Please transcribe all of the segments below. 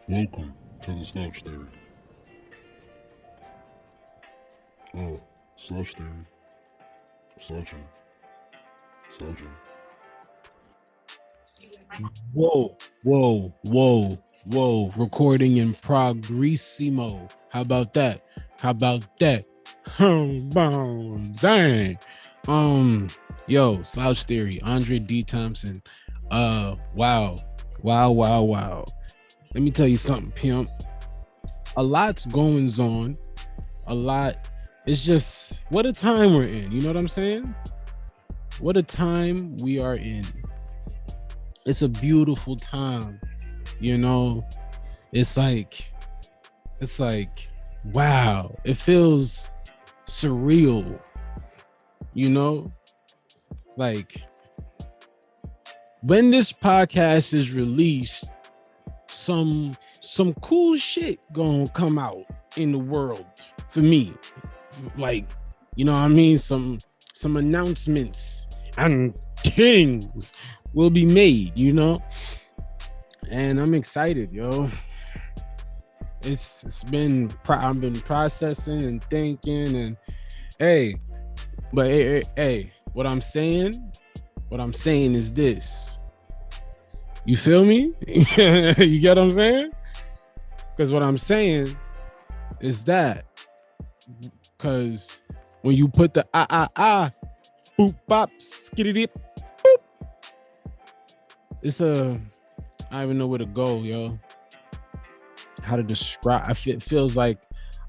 Welcome to the Slouch Theory. Oh, Slouch Theory. Slouching. Slouching. Whoa, whoa, whoa, whoa. Recording in progressimo. How about that? How about that? Dang. Yo, Slouch Theory, Andre D. Thompson. Wow. Wow. Let me tell you something, pimp. A lot's going on. A lot. It's just what a time we're in. You know what I'm saying? What a time we are in. It's a beautiful time, you know. It's like wow, it feels surreal, you know. Like when this podcast is released, some cool shit gonna come out in the world for me. Like, you know what I mean? Some announcements and things will be made, you know, and I'm excited, yo. I've been processing and thinking, and hey, what I'm saying is this. You feel me? You get what I'm saying? Because what I'm saying is that, because when you put the boop bop skitty dip boop, I don't even know where to go, yo. How to describe? It feels like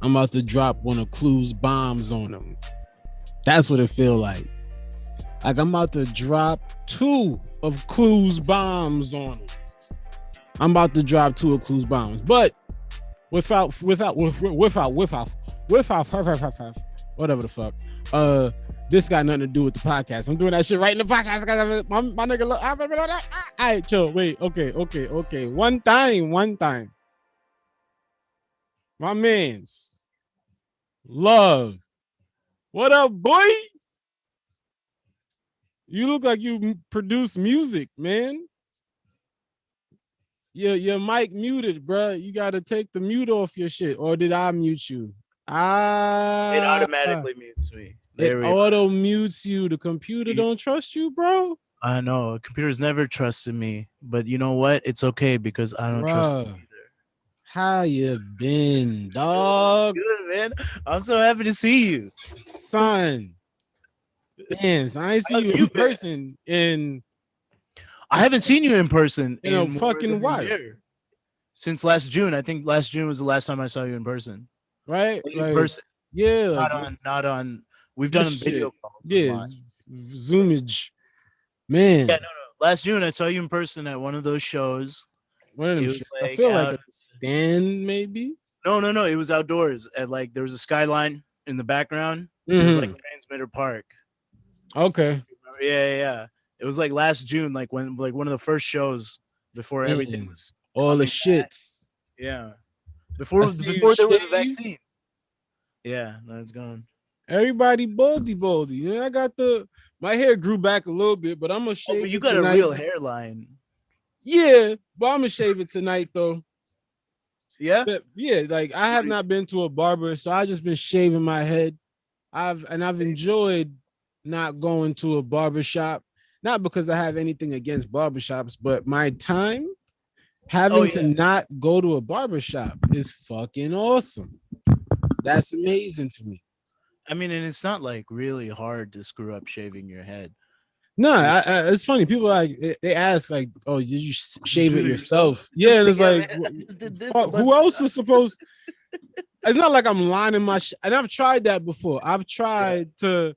I'm about to drop one of Clue's bombs on them. That's what it feels like. Like I'm about to drop 2 of Clue's bombs on them. I'm about to drop 2 of Clue's bombs, but without whatever the fuck. This got nothing to do with the podcast. I'm doing that shit right in the podcast because my nigga look. All right, chill. Wait. Okay. One time. My man's Love. What up, boy? You look like you produce music, man. Your mic muted, bro. You got to take the mute off your shit. Or did I mute you? It automatically mutes me. It auto mutes you. The computer don't trust you, bro. I know. Computers never trusted me. But you know what? It's okay because I don't trust them either. How you been, dog? Good, man. I'm so happy to see you. Son. Damn, so I ain't seen you in person in... I haven't seen you in person in a fucking while. Since last June. I think last June was the last time I saw you in person. Right? In person. Yeah. Not on. We've done video calls. Yeah, Zoomage. Man. Yeah, no. Last June, I saw you in person at one of those shows. One of them shows. I feel like a stand, maybe? No. It was outdoors. At there was a skyline in the background. It was like Transmitter Park. Okay. Yeah. It was like last June, like when one of the first shows before everything was all the shits. Yeah. Before there was a vaccine. Yeah, no, it's gone. Everybody baldy. Yeah, I got my hair grew back a little bit, but I'm gonna shave. But you got tonight. A real hairline. Yeah, but I'm gonna shave it tonight though. Yeah? Yeah, like I have not been to a barber, so I just been shaving my head. I've enjoyed not going to a barber shop. Not because I have anything against barbershops, but my time having to not go to a barbershop is fucking awesome. That's amazing for me. I mean, and it's not like really hard to screw up shaving your head. No, it's funny. People they ask like, "Oh, did you shave it yourself?" Yeah, and it's like, who else is supposed? It's not like I'm lining my and I've tried that before. I've tried to,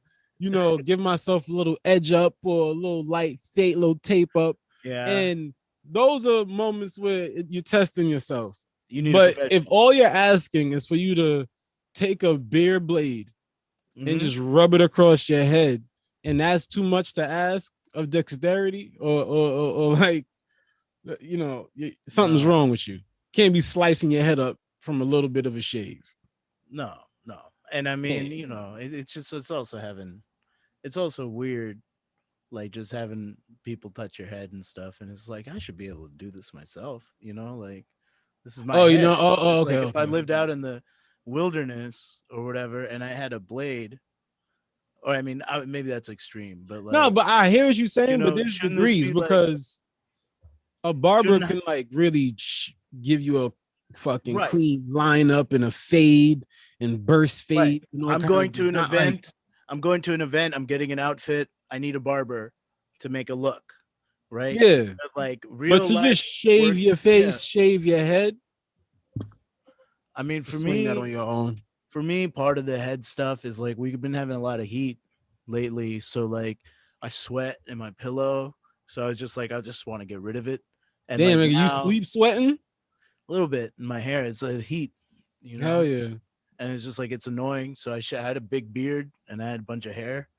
give myself a little edge up or a little light fade, little tape up. Yeah. And those are moments where you're testing yourself. But if all you're asking is for you to take a beer blade and just rub it across your head, and that's too much to ask of dexterity or like, something's wrong with you. Can't be slicing your head up from a little bit of a shave. No. And I mean, it's also weird, like just having people touch your head and stuff. And it's like, I should be able to do this myself, like This is my Oh, you head. know. It's Okay, like if I okay. lived Okay. out in the wilderness, Okay, like if I okay. lived out in the wilderness or whatever, and I had a blade, or I mean, maybe that's extreme, but No, like, but I hear what you're saying, but there's shouldn't this degrees be like, because a barber shouldn't can like really give you a fucking right, clean lineup and a fade and burst right? fade and all I'm kind going of to an design. Like, event. I'm going to an event. I'm getting an outfit. I need a barber to make a look, right? yeah, But like but real to life just shave work, your yeah. face, shave your head, I mean, swing that on your own. for me, part of the head stuff is like we've been having a lot of heat lately, so like I sweat in my pillow, so I was just like, I just want to get rid of it, and Damn, like nigga, you now sleep sweating? a little bit in my hair, it's a heat, you Hell know, yeah. and it's just like it's annoying. So I had a big beard and I had a bunch of hair,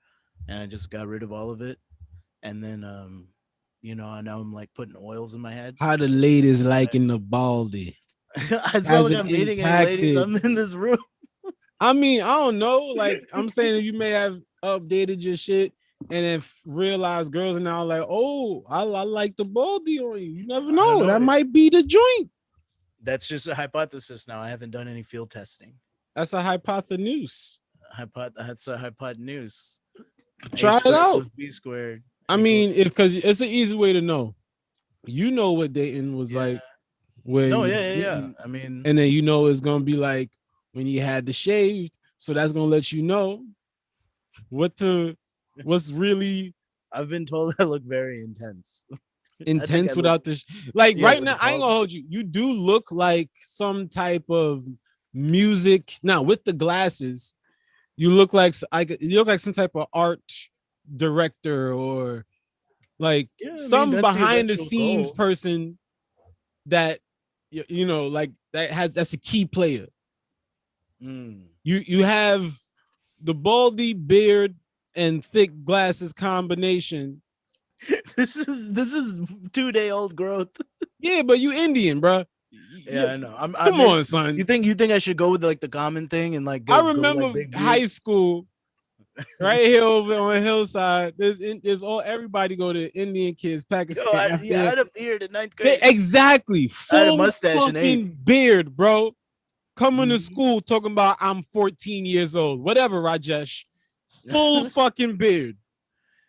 and I just got rid of all of it, and then and now I'm like putting oils in my head. How the So ladies liking the baldy? it's not Has like it I'm meeting any ladies. impacted? I'm in this room. I mean, I don't know. Like, I'm saying you may have updated your shit and then realized girls are now like, oh, I like the baldy on you. You never I don't know. know. That might be the joint. That's just a hypothesis now. I haven't done any field testing. That's a hypotenuse. That's a hypotenuse. A Try it squared out. plus B squared I equals. mean, if because it's an easy way to know. You know what dating was Yeah. like when No, you yeah. didn't, I mean, and then you know it's gonna be like when you had the shaved. So that's gonna let you know what's really I've been told I look very intense. I think I intense look, without this. Like yeah, right with now, the I ain't bald. gonna hold you. You do look like some type of music. Now with the glasses, you look like you look like some type of art director or like Yeah, I mean some that's the behind the eventual scenes goal. person that like that's a key player. Mm. You have the baldy beard and thick glasses combination. This is 2 day old growth. Yeah, but you Indian, bro. Yeah, I know. I Come mean, on, you son. think I should go with like the common thing and like I go like remember big beard? high school right here over on Hillside. There's all everybody go to Indian kids, Yo, Pakistan, I Afghan. had a beard in ninth grade. Exactly I had a full mustache in eighth. fucking beard, bro. Coming to Mhm. school talking about I'm 14 years old. Whatever, Rajesh. Full fucking beard.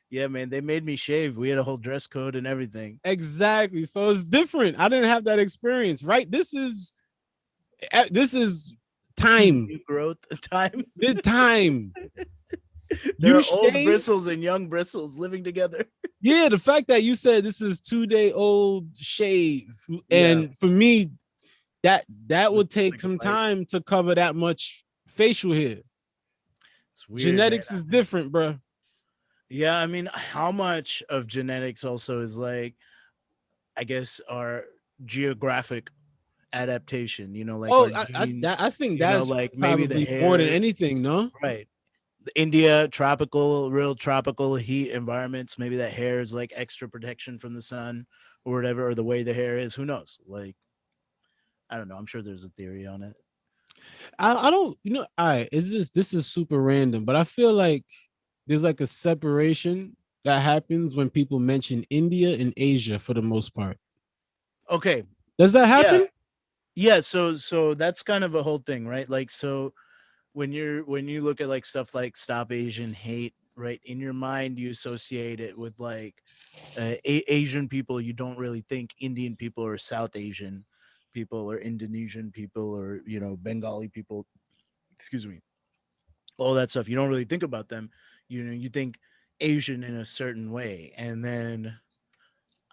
Yeah, man, they made me shave. We had a whole dress code and everything. Exactly. So it's different. I didn't have that experience, right? This is time. New growth time. The time. There You are old shave. bristles and young bristles living together. Yeah, the fact that you said this is 2 day old shave, Yeah, and for me, that would it's take like some a life. time to cover that much facial hair. It's weird, man. Genetics is different, bro. Yeah, I mean, how much of genetics also is like, I guess, our geographic adaptation? Like Oh, our genes. I think that's Like maybe the probably more than hair. anything, no? Right. India, real tropical heat environments. Maybe that hair is like extra protection from the sun or whatever, or the way the hair is. Who knows? Like, I don't know. I'm sure there's a theory on it. I don't, all right, this is super random, but I feel like there's like a separation that happens when people mention India and Asia for the most part. Okay. Does that Yeah. happen? Yeah. So that's kind of a whole thing, right? Like, so when you look at like stuff like Stop Asian Hate, right? In your mind, you associate it with like Asian people. You don't really think Indian people or South Asian people or Indonesian people or Bengali people. Excuse me. All that stuff. You don't really think about them. You think Asian in a certain way, and then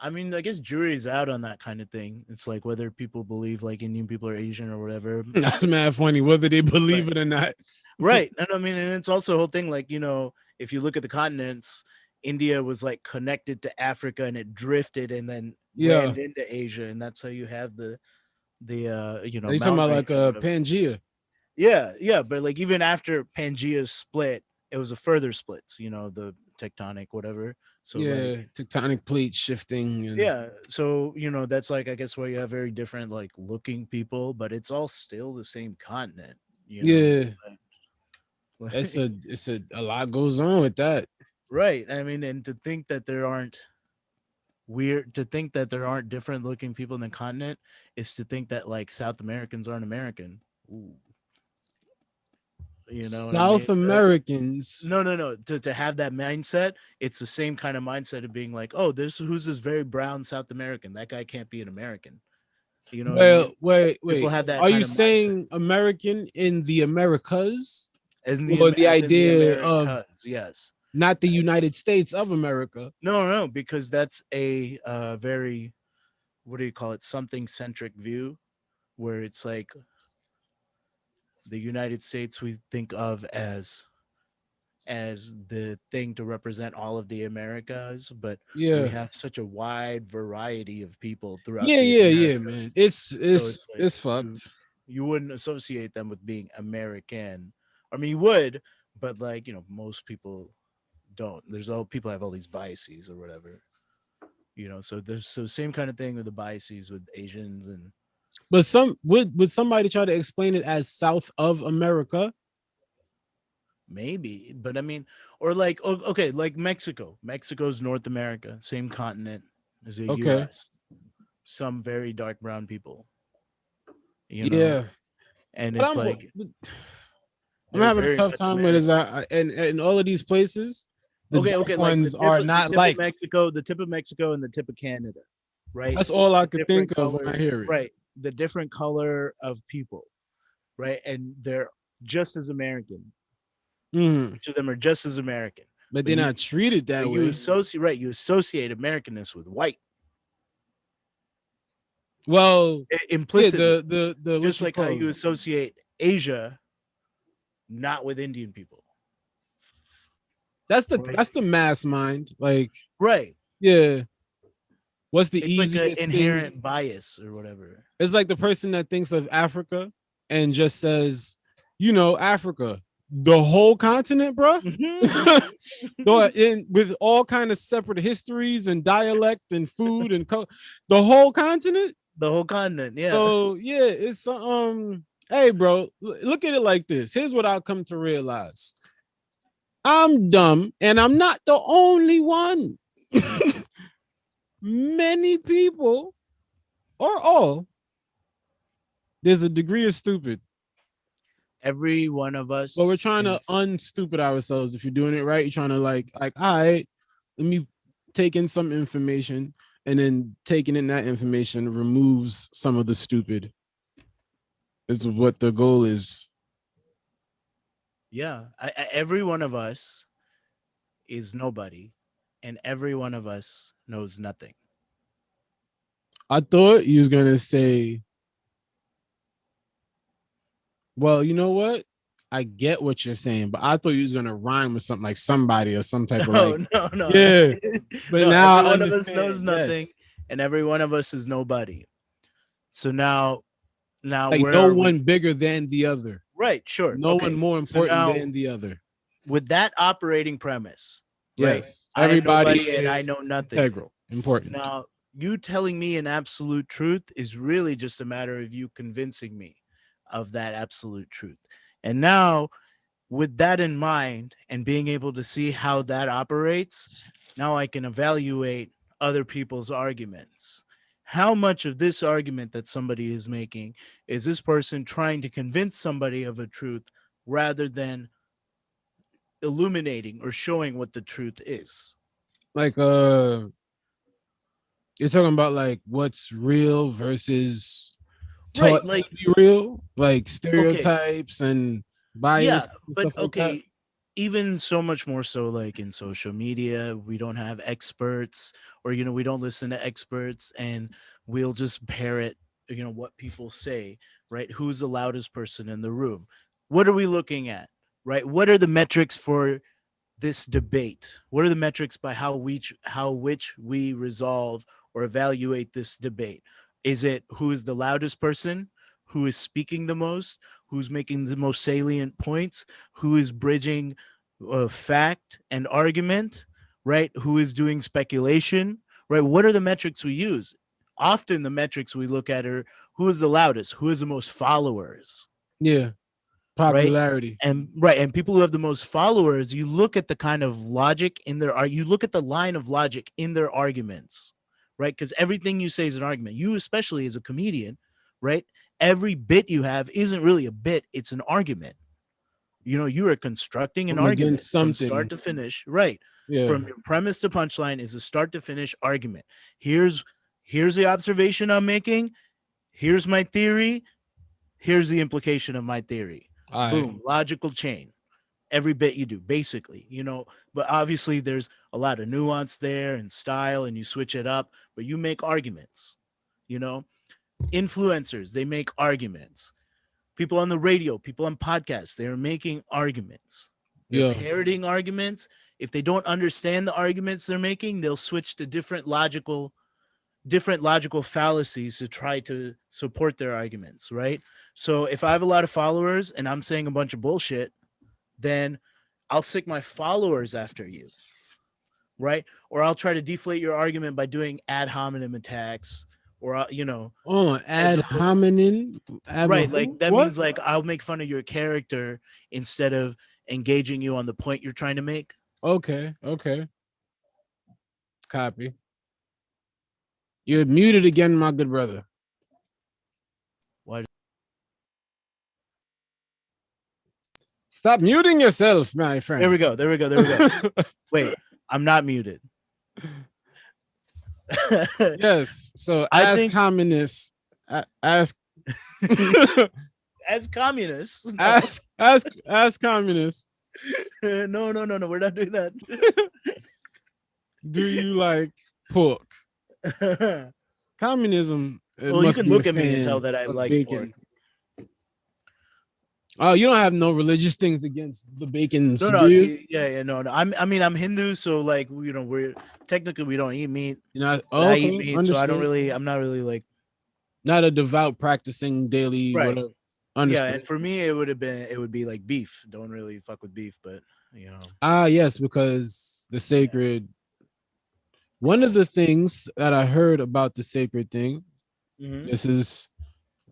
I mean, I guess jury's out on that kind of thing. It's like whether people believe like Indian people are Asian or whatever. That's mad funny, whether they believe Right. it or not. Right. And I mean, and it's also a whole thing like, if you look at the continents, India was like connected to Africa and it drifted and then Yeah. ran into Asia. And that's how you have the Are you talking mountain about range like or whatever. Pangea? Yeah, yeah. But like even after Pangea split, it was a further splits, the tectonic, whatever. So like Yeah, tectonic plate shifting and yeah, so that's like I guess where you have very different like looking people, but it's all still the same continent, yeah, like, it's a lot goes on with that. right. I mean, and to think that there aren't weird to think that there aren't different looking people in the continent is to think that like South Americans aren't American. Ooh, you know what I mean? South Americans. No. To have that mindset, it's the same kind of mindset of being like, oh, who's this very brown South American? That guy can't be an American. You know what I Well, mean? wait. People have that Are you kind of mindset. saying American in the Americas, As in or the as in idea of Americas, yes. not the United States of America? No, because that's a very, what do you call it? Something centric view, where it's like the United States we think of as the thing to represent all of the Americas, but we Yeah, have such a wide variety of people throughout yeah, the yeah, yeah, man. Americas. It's So it's like it's fucked. you wouldn't associate them with being American. I mean, you would, but like, most people don't. There's all people have all these biases or whatever. So there's same kind of thing with the biases with Asians and But would somebody try to explain it as South of America? maybe, but I mean, or like, okay, like Mexico. Mexico's North America, same continent as the Okay. US. Some very dark brown people, Yeah, and but it's like I'm they're having a very tough much time with American. is in all of these places, the Okay, dark like ones are not the like. tip of Mexico and the tip of Canada, right? That's all I The could different think of when I color, hear it. right? The different color of people, right? And they're just as American. Mm, Each of them are just as American. but they're not treated that You way. you associate Americanness with white Well, yeah, implicitly, the what just you like how call you it? associate Asia not with Indian people, That's right? the mass mind. Like, Right. yeah, what's the It's like an easiest inherent thing? bias or whatever. It's like the person that thinks of Africa and just says, Africa, the whole continent, bro. With all kind of separate histories and dialect and food and the whole continent. The whole continent, yeah. So yeah, it's Hey, bro, look at it like this. Here's what I've come to realize. I'm dumb, and I'm not the only one. Many people, or all, there's a degree of stupid. Every one of us. But we're trying to unstupid ourselves. If you're doing it right, you're trying to like, all right, let me take in some information, and then taking in that information removes some of the stupid. Is what the goal is. Yeah, every one of us is nobody, and every one of us knows nothing. I thought you was gonna say, well, you know what? I get what you're saying, but I thought you was gonna rhyme with something like somebody or some type of like, No. yeah. But No, now every I one of us understand. knows nothing, Yes. and every one of us is nobody. So now Like where no are one we? bigger than the other. Right, sure. No Okay. one more So important now, than the other. with that operating premise, right? Yes. I am Everybody nobody and I know is nothing. integral, important. Now, you telling me an absolute truth is really just a matter of you convincing me of that absolute truth. And now, with that in mind and being able to see how that operates, now I can evaluate other people's arguments. How much of this argument that somebody is making is this person trying to convince somebody of a truth rather than illuminating or showing what the truth is? Like you're talking about like what's real versus Right, taught like, to be real, like okay, stereotypes and yeah, bias and but stuff like that. okay, even so much more so like in social media, we don't have experts, or we don't listen to experts, and we'll just parrot what people say, right? Who's the loudest person in the room? What are we looking at, right? What are the metrics for this debate? What are the metrics by how which we resolve or evaluate this debate? Is it who is the loudest person, who is speaking the most, who's making the most salient points, who is bridging fact and argument, right? Who is doing speculation, right? What are the metrics we use? Often the metrics we look at are who is the loudest, who has the most followers, Yeah, right? popularity. And people who have the most followers, you look at the kind of logic in you look at the line of logic in their arguments, right? Because everything you say is an argument. You, especially as a comedian, right? Every bit you have isn't really a bit, it's an argument. You know, you are constructing an From argument against from something. start to finish, right? Yeah. From your premise to punchline is a start to finish argument. Here's the observation I'm making. Here's my theory. Here's the implication of my theory. All right. Boom, logical chain. Every bit you do, basically, you know, but obviously there's a lot of nuance there and style, and you switch it up, but you make arguments, you know. Influencers, they make arguments. People on the radio, people on podcasts, they're making arguments. They're Yeah. parroting arguments. If they don't understand the arguments they're making, they'll switch to different logical fallacies to try to support their arguments, right? So if I have a lot of followers and I'm saying a bunch of bullshit, then I'll sick my followers after you, right? Or I'll try to deflate your argument by doing ad hominem attacks, or you know, Oh, ad hominem. right? Like that what? means like I'll make fun of your character instead of engaging you on the point you're trying to make. Okay. Copy. You're muted again, my good brother. Why? Stop muting yourself, my friend. There we go. Wait, I'm not muted. Yes. So I think communists, ask as communists. No. ask communists. No, we're not doing that. Do you like pork? Communism. Well, you can look at me and tell that I like bacon. pork. Oh, you don't have no religious things against the bacon? No. No. I'm Hindu, so like, you know, we don't eat meat. I eat meat, understood. so I'm not really like not a devout practicing daily right. Whatever. Understood. Yeah, and for me it would be like beef. Don't really fuck with beef, but you know. Yes, because the sacred. One of the things that I heard about the sacred thing,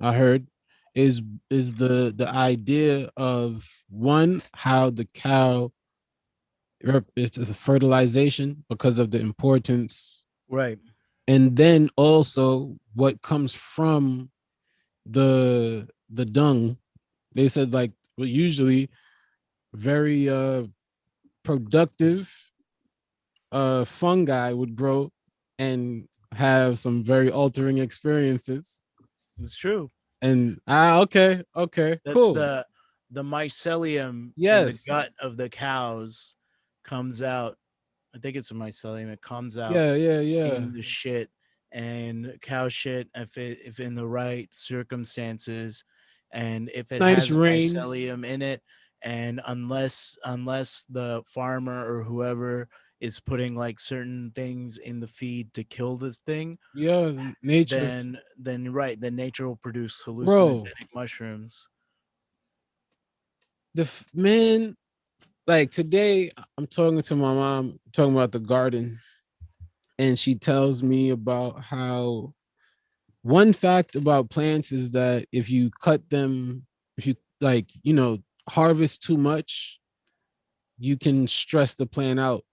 I heard, is the idea of one, how the cow, it's a fertilization because of the importance, right? And then also what comes from the dung. They said like, well, usually very productive fungi would grow and have some very altering experiences. It's true. And okay, that's cool. The mycelium yes. in the gut of the cows comes out. I think it's a mycelium. It comes out in the shit, and cow shit, if in the right circumstances, and if it has mycelium in it, and unless the farmer or whoever is putting like certain things in the feed to kill this thing, nature, then nature will produce hallucinogenic mushrooms. Man, like today I'm talking to my mom, talking about the garden, and she tells me about how one fact about plants is that if you cut them, if you like, you know, harvest too much, you can stress the plant out.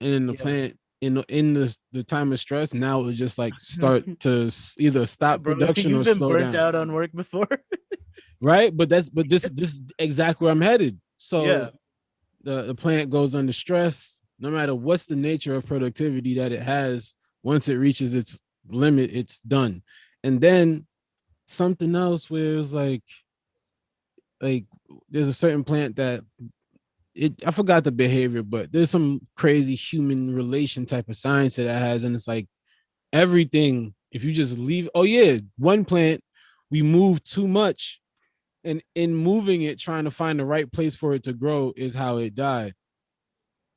And the plant in the time of stress, now it would just like start to either stop production or slow down. You've been burnt out on work before, right? But this is exactly where I'm headed. So the plant goes under stress, no matter what's the nature of productivity that it has. Once it reaches its limit, it's done. And then something else where it's like there's a certain plant that I forgot the behavior, but there's some crazy human relation type of science that it has. And it's like everything, if you just leave, one plant, we move too much. And in moving it, trying to find the right place for it to grow is how it died.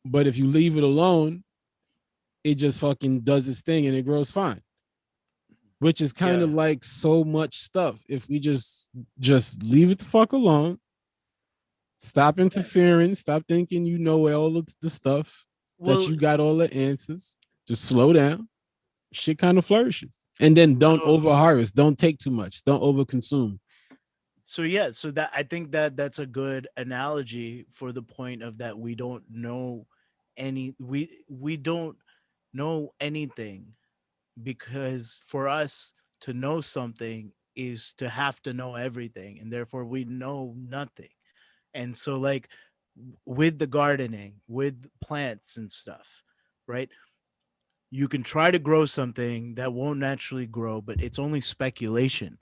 But if you leave it alone, it just fucking does its thing and it grows fine. Which is kind of like so much stuff. If we just leave it the fuck alone, stop interfering, stop thinking you know all of the stuff, that you got all the answers, just slow down, shit kind of flourishes. And then don't over harvest, don't take too much, don't over consume. So that I think that's a good analogy for the point of that we don't know we don't know anything because for us to know something is to have to know everything, and therefore we know nothing. And so, like, with the gardening, with plants and stuff, right? You can try to grow something that won't naturally grow, but it's only speculation.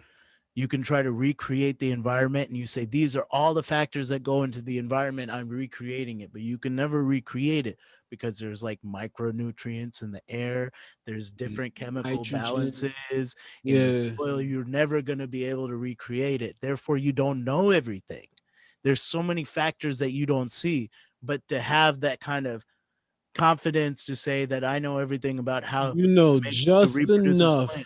You can try to recreate the environment and you say, these are all the factors that go into the environment. I'm recreating it, but you can never recreate it because there's like micronutrients in the air. There's different chemical Nitrogen. balances in the Yeah. soil. You're never going to be able to recreate it. Therefore, you don't know everything. There's so many factors that you don't see, but to have that kind of confidence to say that I know everything about how You know to just reproduce this plant, enough you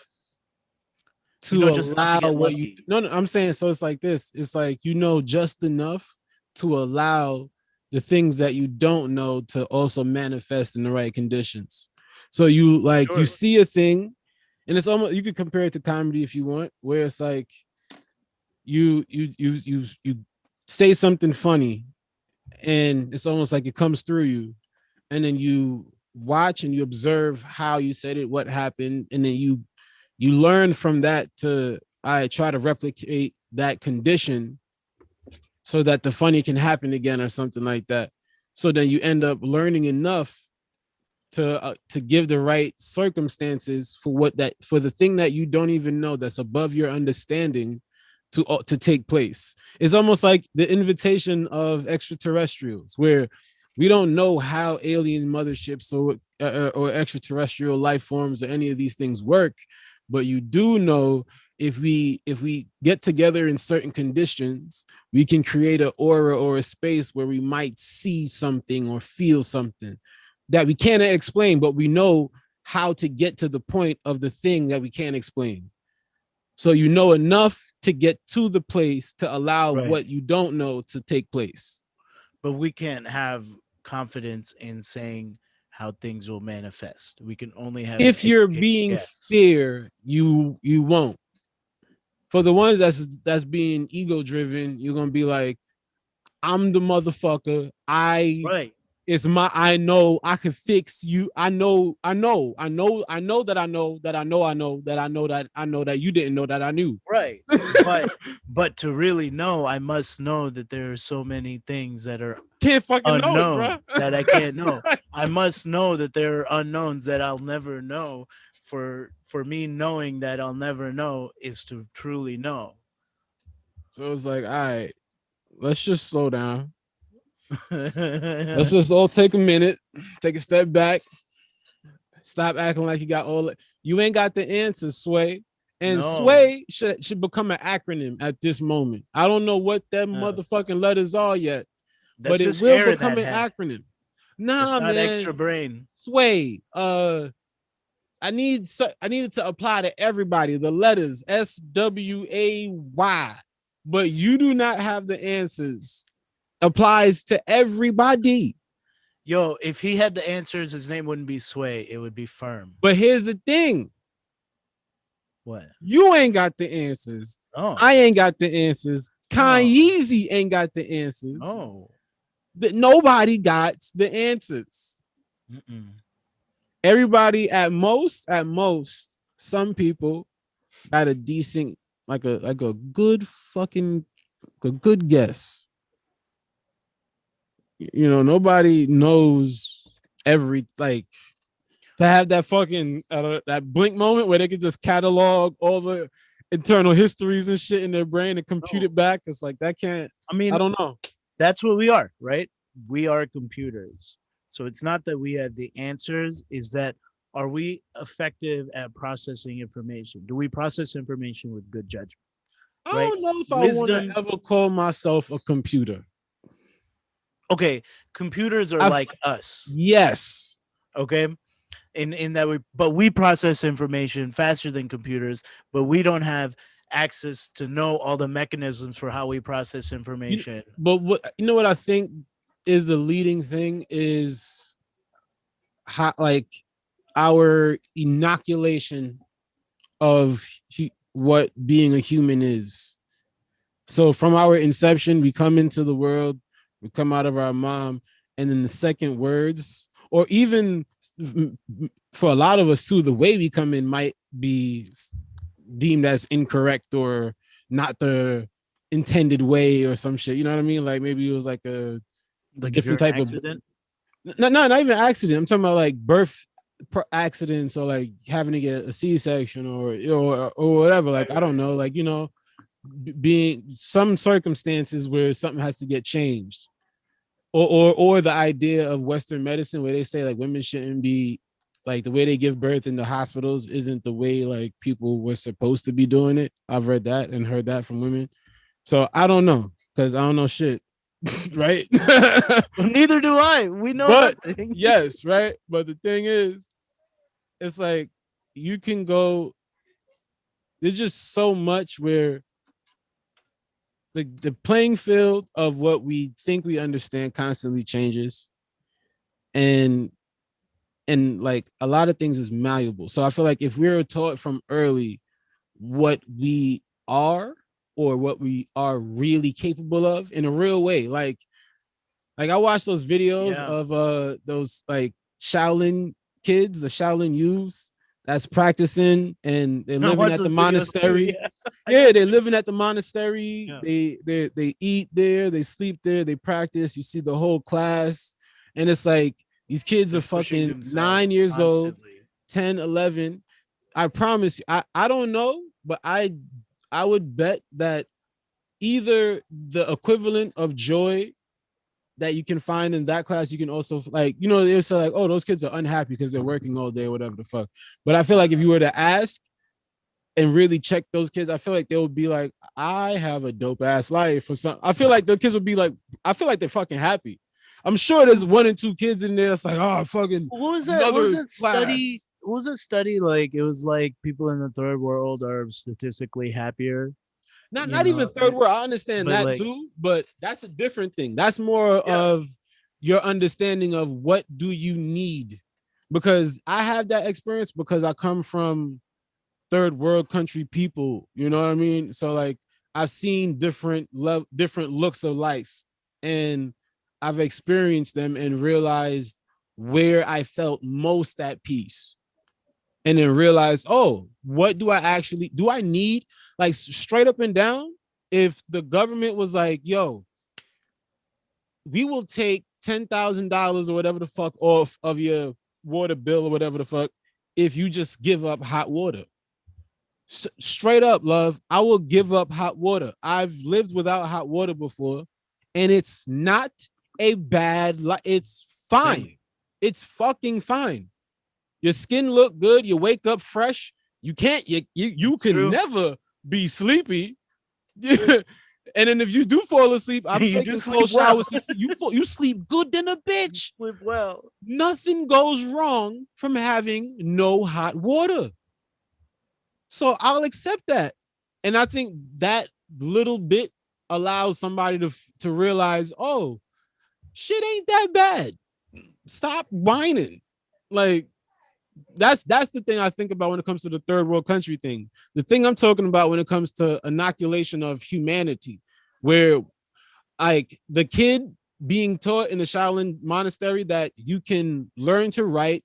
to know just enough to allow get what you lucky. no, I'm saying, so it's like this. It's like you know just enough to allow the things that you don't know to also manifest in the right conditions. So you like you Sure. see a thing, and it's almost, you could compare it to comedy if you want, where it's like you say something funny and it's almost like it comes through you, and then you watch and you observe how you said it, what happened, and then you learn from that to I try to replicate that condition so that the funny can happen again or something like that. So then you end up learning enough to give the right circumstances for what that for the thing that you don't even know that's above your understanding to take place. It's almost like the invitation of extraterrestrials, where we don't know how alien motherships or extraterrestrial life forms or any of these things work, but you do know if we get together in certain conditions, we can create an aura or a space where we might see something or feel something that we cannot explain, but we know how to get to the point of the thing that we can't explain. So you know enough to get to the place to allow Right. what you don't know to take place. But we can't have confidence in saying how things will manifest. We can only have an If you're educated being guess. fair, you won't. For the ones that's being ego driven, you're gonna be like, I'm the motherfucker. Right. It's my I know I can fix you. I know that I know that I know I know that I know that I know that you didn't know that I knew. Right. But to really know, I must know that there are so many things that are Can't fucking know it, bro. unknown that I can't know. I must know that there are unknowns that I'll never know. For me knowing that I'll never know is to truly know. So it's like, all right, let's just slow down. Let's No. just all take a minute, take a step back, stop acting like you got all it. You ain't got the answer, Sway. And Sway should become an acronym at this moment. I don't know what that motherfucking letters are yet, That's but it just will air in become that an hat. acronym. That's Nah, not extra man. brain. Sway. I needed to apply to everybody the letters SWAY, but you do not have the answers. Applies to everybody. Yo, if he had the answers, his name wouldn't be Sway. It would be Firm. But here's the thing. What? You ain't got the answers. Oh. I ain't got the answers. Oh. Kanye ain't got the answers. Oh. That nobody got the answers. Mm-mm. Everybody at most, some people got a decent, like a good fucking a good guess. You know, nobody knows every like to have that fucking that blink moment where they can just catalog all the internal histories and shit in their brain and compute it back. It's like that can't. I mean, I don't know. that's what we are, right? We are computers. So it's not that we have the answers, is that are we effective at processing information? Do we process information with good judgment? I Right? don't know if I want Wisdom. to ever call myself a computer. Okay, computers are like us. Yes. Okay. In that we process information faster than computers, but we don't have access to know all the mechanisms for how we process information. But what you know what I think is the leading thing is how like our inoculation of what being a human is. So from our inception, we come into the world, we come out of our mom, and then the second words or even for a lot of us too, the way we come in might be deemed as incorrect or not the intended way or some shit. You know what I mean? Like maybe it was like a Like if you're different an type of accident. not even accident. I'm talking about like birth accidents or like having to get a C-section or whatever. Like I don't know, like you know, being some circumstances where something has to get changed, or the idea of Western medicine where they say like women shouldn't be like the way they give birth in the hospitals isn't the way like people were supposed to be doing it. I've read that and heard that from women. So I don't know because I don't know shit, right? Neither do I. We know But nothing. yes, right. But the thing is, it's like you can go. There's just so much where the playing field of what we think we understand constantly changes, and like a lot of things is malleable. So I feel like if we were taught from early what we are or what we are really capable of in a real way, like I watched those videos Yeah. of those like Shaolin kids, the Shaolin youths that's practicing and they're I living watch at the those videos too. monastery. Yeah. Yeah, they're living at the monastery. Yeah. They eat there, they sleep there, they practice. You see the whole class, and it's like these kids are They're pushing fucking themselves 9 years old, constantly. 10, 11. I promise you, I don't know, but I would bet that either the equivalent of joy that you can find in that class, you can also like, you know, they say like, oh, those kids are unhappy because they're working all day, whatever the fuck. But I feel like if you were to ask and really check those kids, I feel like they would be like, I have a dope ass life or something. I feel like the kids would be like, I feel like they're fucking happy. I'm sure there's 1 or 2 kids in there that's like, oh, fucking What was that? What was another that study? class. What was that study like? It was like people in the third world are statistically happier, you Not even know, third world. I understand but that like, too, but that's a different thing. That's more yeah, of your understanding of what do you need. Because I have that experience because I come from third world country people, you know what I mean? So like I've seen different looks of life, and I've experienced them and realized where I felt most at peace, and then realize, oh, what do I actually do? I need like straight up and down. If the government was like, yo, we will take $10,000 or whatever the fuck off of your water bill or whatever the fuck if you just give up hot water. Straight up, love, I will give up hot water. I've lived without hot water before, and it's not a bad. It's fine. same. It's fucking fine. Your skin look good. You wake up fresh. You can't. You can True. never be sleepy. And then if you do fall asleep, I'm You do taking sleep cold well. showers. You sleep good than a bitch. Sleep well. Nothing goes wrong from having no hot water. So I'll accept that. And I think that little bit allows somebody to realize, oh, shit ain't that bad. Stop whining. Like that's the thing I think about when it comes to the third world country thing. The thing I'm talking about when it comes to inoculation of humanity, where like the kid being taught in the Shaolin monastery that you can learn to write,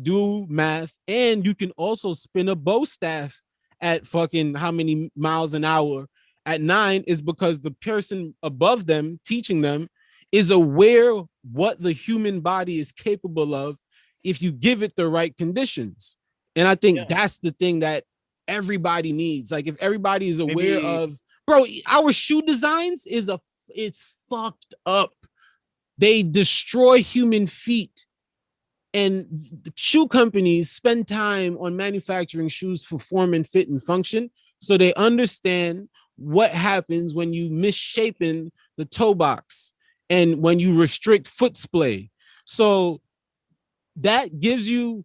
do math, and you can also spin a bow staff at fucking how many miles an hour at 9 is because the person above them teaching them is aware what the human body is capable of if you give it the right conditions. And I think that's the thing that everybody needs. Like if everybody is aware of, bro, our shoe designs it's fucked up. They destroy human feet. And the shoe companies spend time on manufacturing shoes for form and fit and function. So they understand what happens when you misshapen the toe box and when you restrict foot splay. So that gives you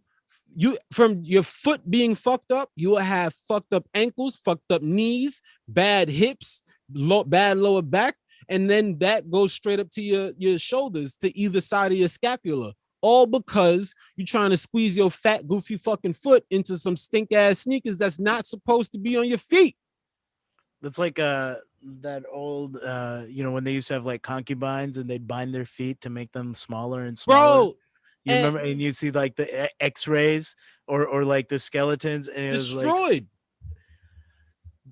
from your foot being fucked up, you will have fucked up ankles, fucked up knees, bad hips, bad lower back, and then that goes straight up to your shoulders, to either side of your scapula, all because you're trying to squeeze your fat, goofy fucking foot into some stink ass sneakers that's not supposed to be on your feet. That's like that old you know, when they used to have like concubines and they'd bind their feet to make them smaller and smaller. Bro, You remember, and you see like the X-rays or like the skeletons, and it was like, destroyed.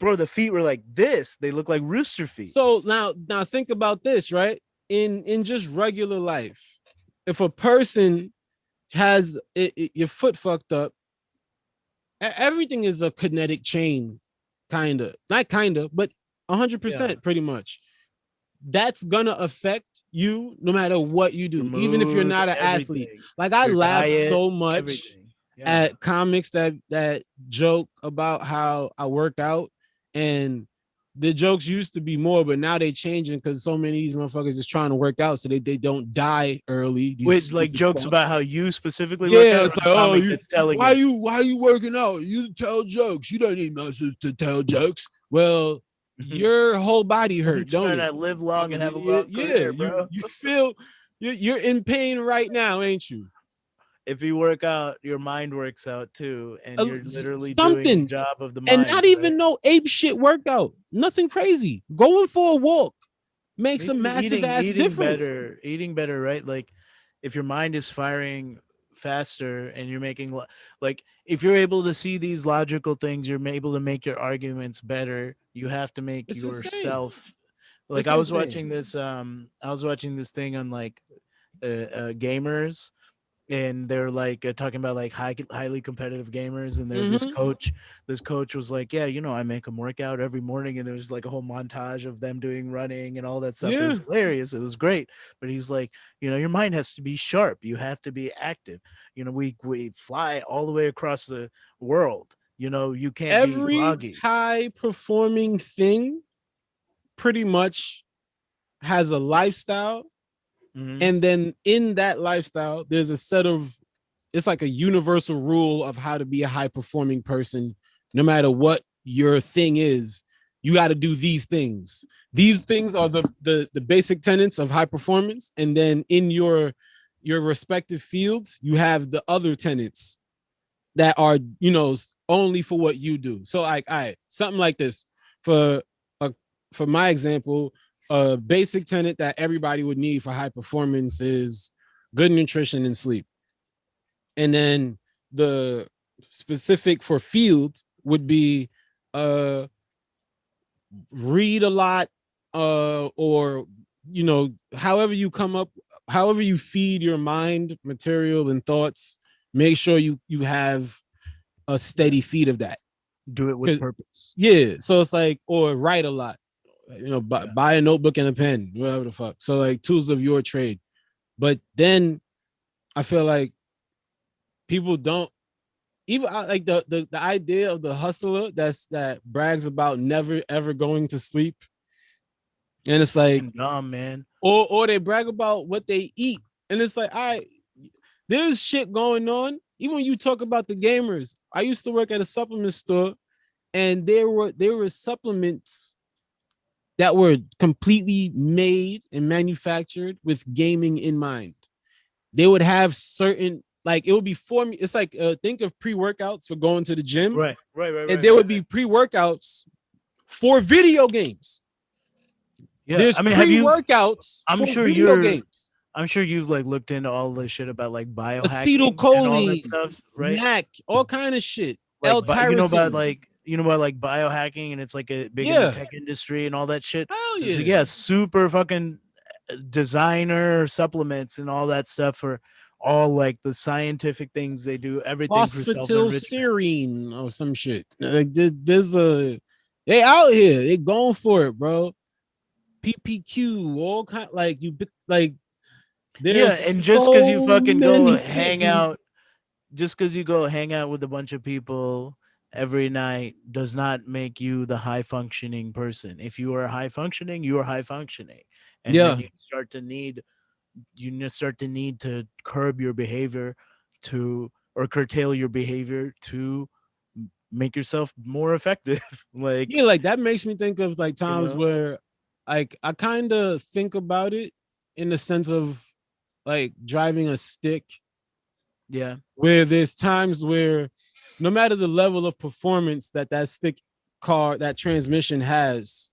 bro, the feet were like this. They look like rooster feet. So now think about this, right? In just regular life, if a person has your foot fucked up, everything is a kinetic chain, not but 100% pretty much. That's gonna affect you no matter what you do, even if you're Mood, not an athlete. everything. Like I Your laugh diet, so much everything. Yeah. at comics that joke about how I work out, and the jokes used to be more, but now they changing because so many of these motherfuckers is trying to work out so they don't die early. With like jokes fucks. about how you specifically work out. It's like, oh, That's telling why you. you working out? You tell jokes. You don't need muscles to tell jokes. Well, your whole body hurt, don't trying it? to live long and have a long career, bro. You feel you're in pain right now, ain't you? If you work out, your mind works out too, and you're literally something. doing the job of the mind. And not even no ape shit workout. Nothing crazy. Going for a walk makes a massive ass difference. Eating better, right? Like if your mind is firing faster and you're making like if you're able to see these logical things, you're able to make your arguments better. You have to make yourself like it's I was insane. watching this thing on like gamers, and they're like talking about like highly competitive gamers, and there's this coach was like, yeah, I make them work out every morning, and there's like a whole montage of them doing running and all that stuff. It was hilarious, it was great, but he's like, your mind has to be sharp, you have to be active. We fly all the way across the world, you can't be groggy. High performing thing pretty much has a lifestyle. And then in that lifestyle, there's a set of, it's like a universal rule of how to be a high performing person. No matter what your thing is, you got to do these things. These things are the basic tenets of high performance. And then in your respective fields, you have the other tenets that are, only for what you do. So like, all right, something like this for my example, a basic tenet that everybody would need for high performance is good nutrition and sleep. And then the specific for field would be read a lot, or however you feed your mind material and thoughts, make sure you have a steady feed of that. Do it with purpose. Yeah. So it's like, or write a lot. Buy a notebook and a pen, whatever the fuck. So like tools of your trade. But then I feel like people don't even like the idea of the hustler that brags about never ever going to sleep. And it's like, dumb, man. Or they brag about what they eat. And it's like, all right, there's shit going on. Even when you talk about the gamers, I used to work at a supplement store, and there were supplements that were completely made and manufactured with gaming in mind. They would have certain, like, it would be it's like, think of pre-workouts for going to the gym. Right. And there would be pre-workouts for video games. Yeah. There's pre-workouts for video games. I'm sure you've like looked into all the shit about like biohacking, acetylcholine, and all that stuff, right? NAC, all kind of shit. Like, you know about biohacking, and it's like a big in the tech industry and all that shit. Hell yeah. So, yeah, super fucking designer supplements and all that stuff for all like the scientific things they do. Everything phosphatidylserine or some shit. Like there's they out here, they going for it, bro. PPQ, all kind, like you like. And just because you fucking go hang out, just because you go hang out with a bunch of people every night does not make you the high functioning person. If you are high functioning, you are high functioning. And then you start to need to curb your behavior or curtail your behavior to make yourself more effective. Like that makes me think of like times where like I kind of think about it in the sense of like driving a stick. Yeah. Where there's times where no matter the level of performance that stick car, that transmission has,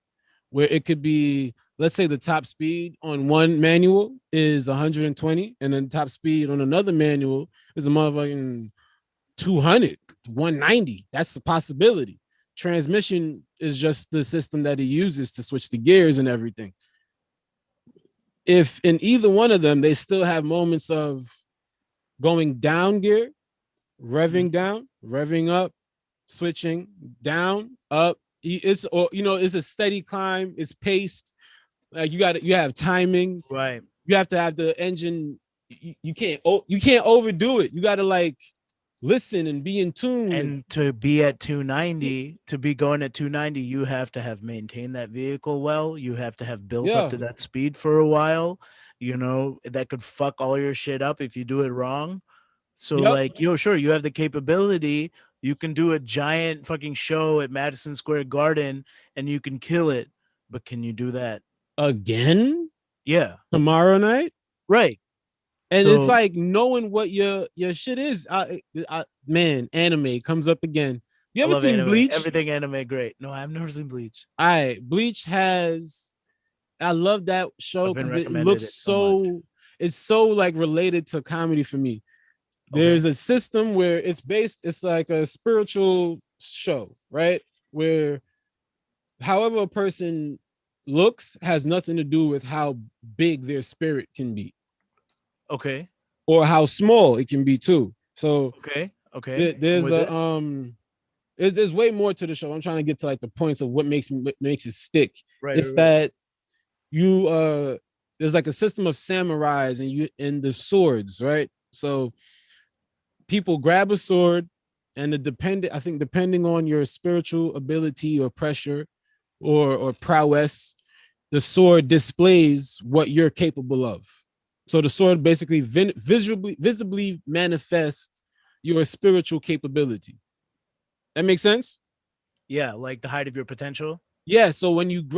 where it could be, let's say the top speed on one manual is 120, and then top speed on another manual is a motherfucking 200, 190. That's a possibility. Transmission is just the system that it uses to switch the gears and everything. If in either one of them, they still have moments of going down gear, revving down, revving up, switching down, up. It's, or it's a steady climb. It's paced. Like you have timing. Right. You have to have the engine. You can't overdo it. You got to like listen and be in tune. And to be at 290, to be going at 290, you have to have maintained that vehicle well. You have to have built up to that speed for a while. That could fuck all your shit up if you do it wrong. So like, sure, you have the capability. You can do a giant fucking show at Madison Square Garden and you can kill it. But can you do that again? Yeah. Tomorrow night? Right. And it's like knowing what your shit is. Man, anime comes up again. You ever seen Bleach? Everything anime, great. No, I've never seen Bleach. All right, Bleach has. I love that show because it looks so. It's so like related to comedy for me. There's a system where it's like a spiritual show, right? Where however a person looks has nothing to do with how big their spirit can be. Okay. Or how small it can be too. So okay. There's there's way more to the show. I'm trying to get to like the points of what makes it stick. Right. It's that you there's like a system of samurais and the swords, right? So people grab a sword, and depending on your spiritual ability or pressure or prowess, the sword displays what you're capable of. So the sword basically visibly manifests your spiritual capability. That makes sense? Yeah, like the height of your potential. Yeah, so when you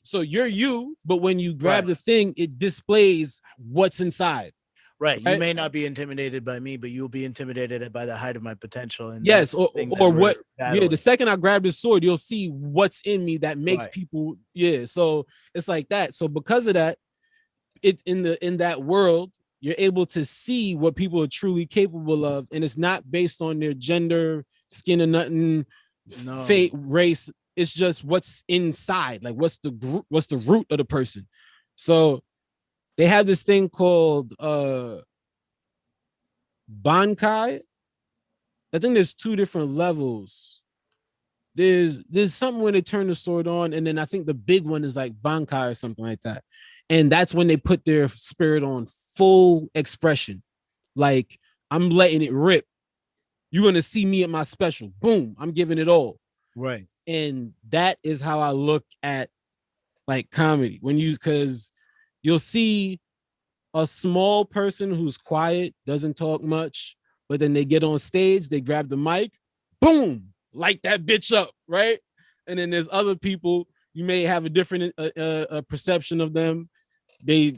so you're you, but when you grab the thing, it displays what's inside. Right. You may not be intimidated by me, but you'll be intimidated by the height of my potential. And yes, or what? Yeah, the second I grab the sword, you'll see what's in me that makes people. Yeah, so it's like that. So because of that, in that world, you're able to see what people are truly capable of, and it's not based on their gender, skin, or nothing, fate, race. It's just what's inside, like what's the root of the person. So they have this thing called Bankai. I think there's two different levels. There's something when they turn the sword on, and then I think the big one is like Bankai or something like that. And that's when they put their spirit on full expression. Like, I'm letting it rip. You're going to see me at my special. Boom. I'm giving it all. Right. And that is how I look at like comedy. Because you'll see a small person who's quiet, doesn't talk much, but then they get on stage, they grab the mic, boom, light that bitch up, right? And then there's other people, you may have a different perception of them. They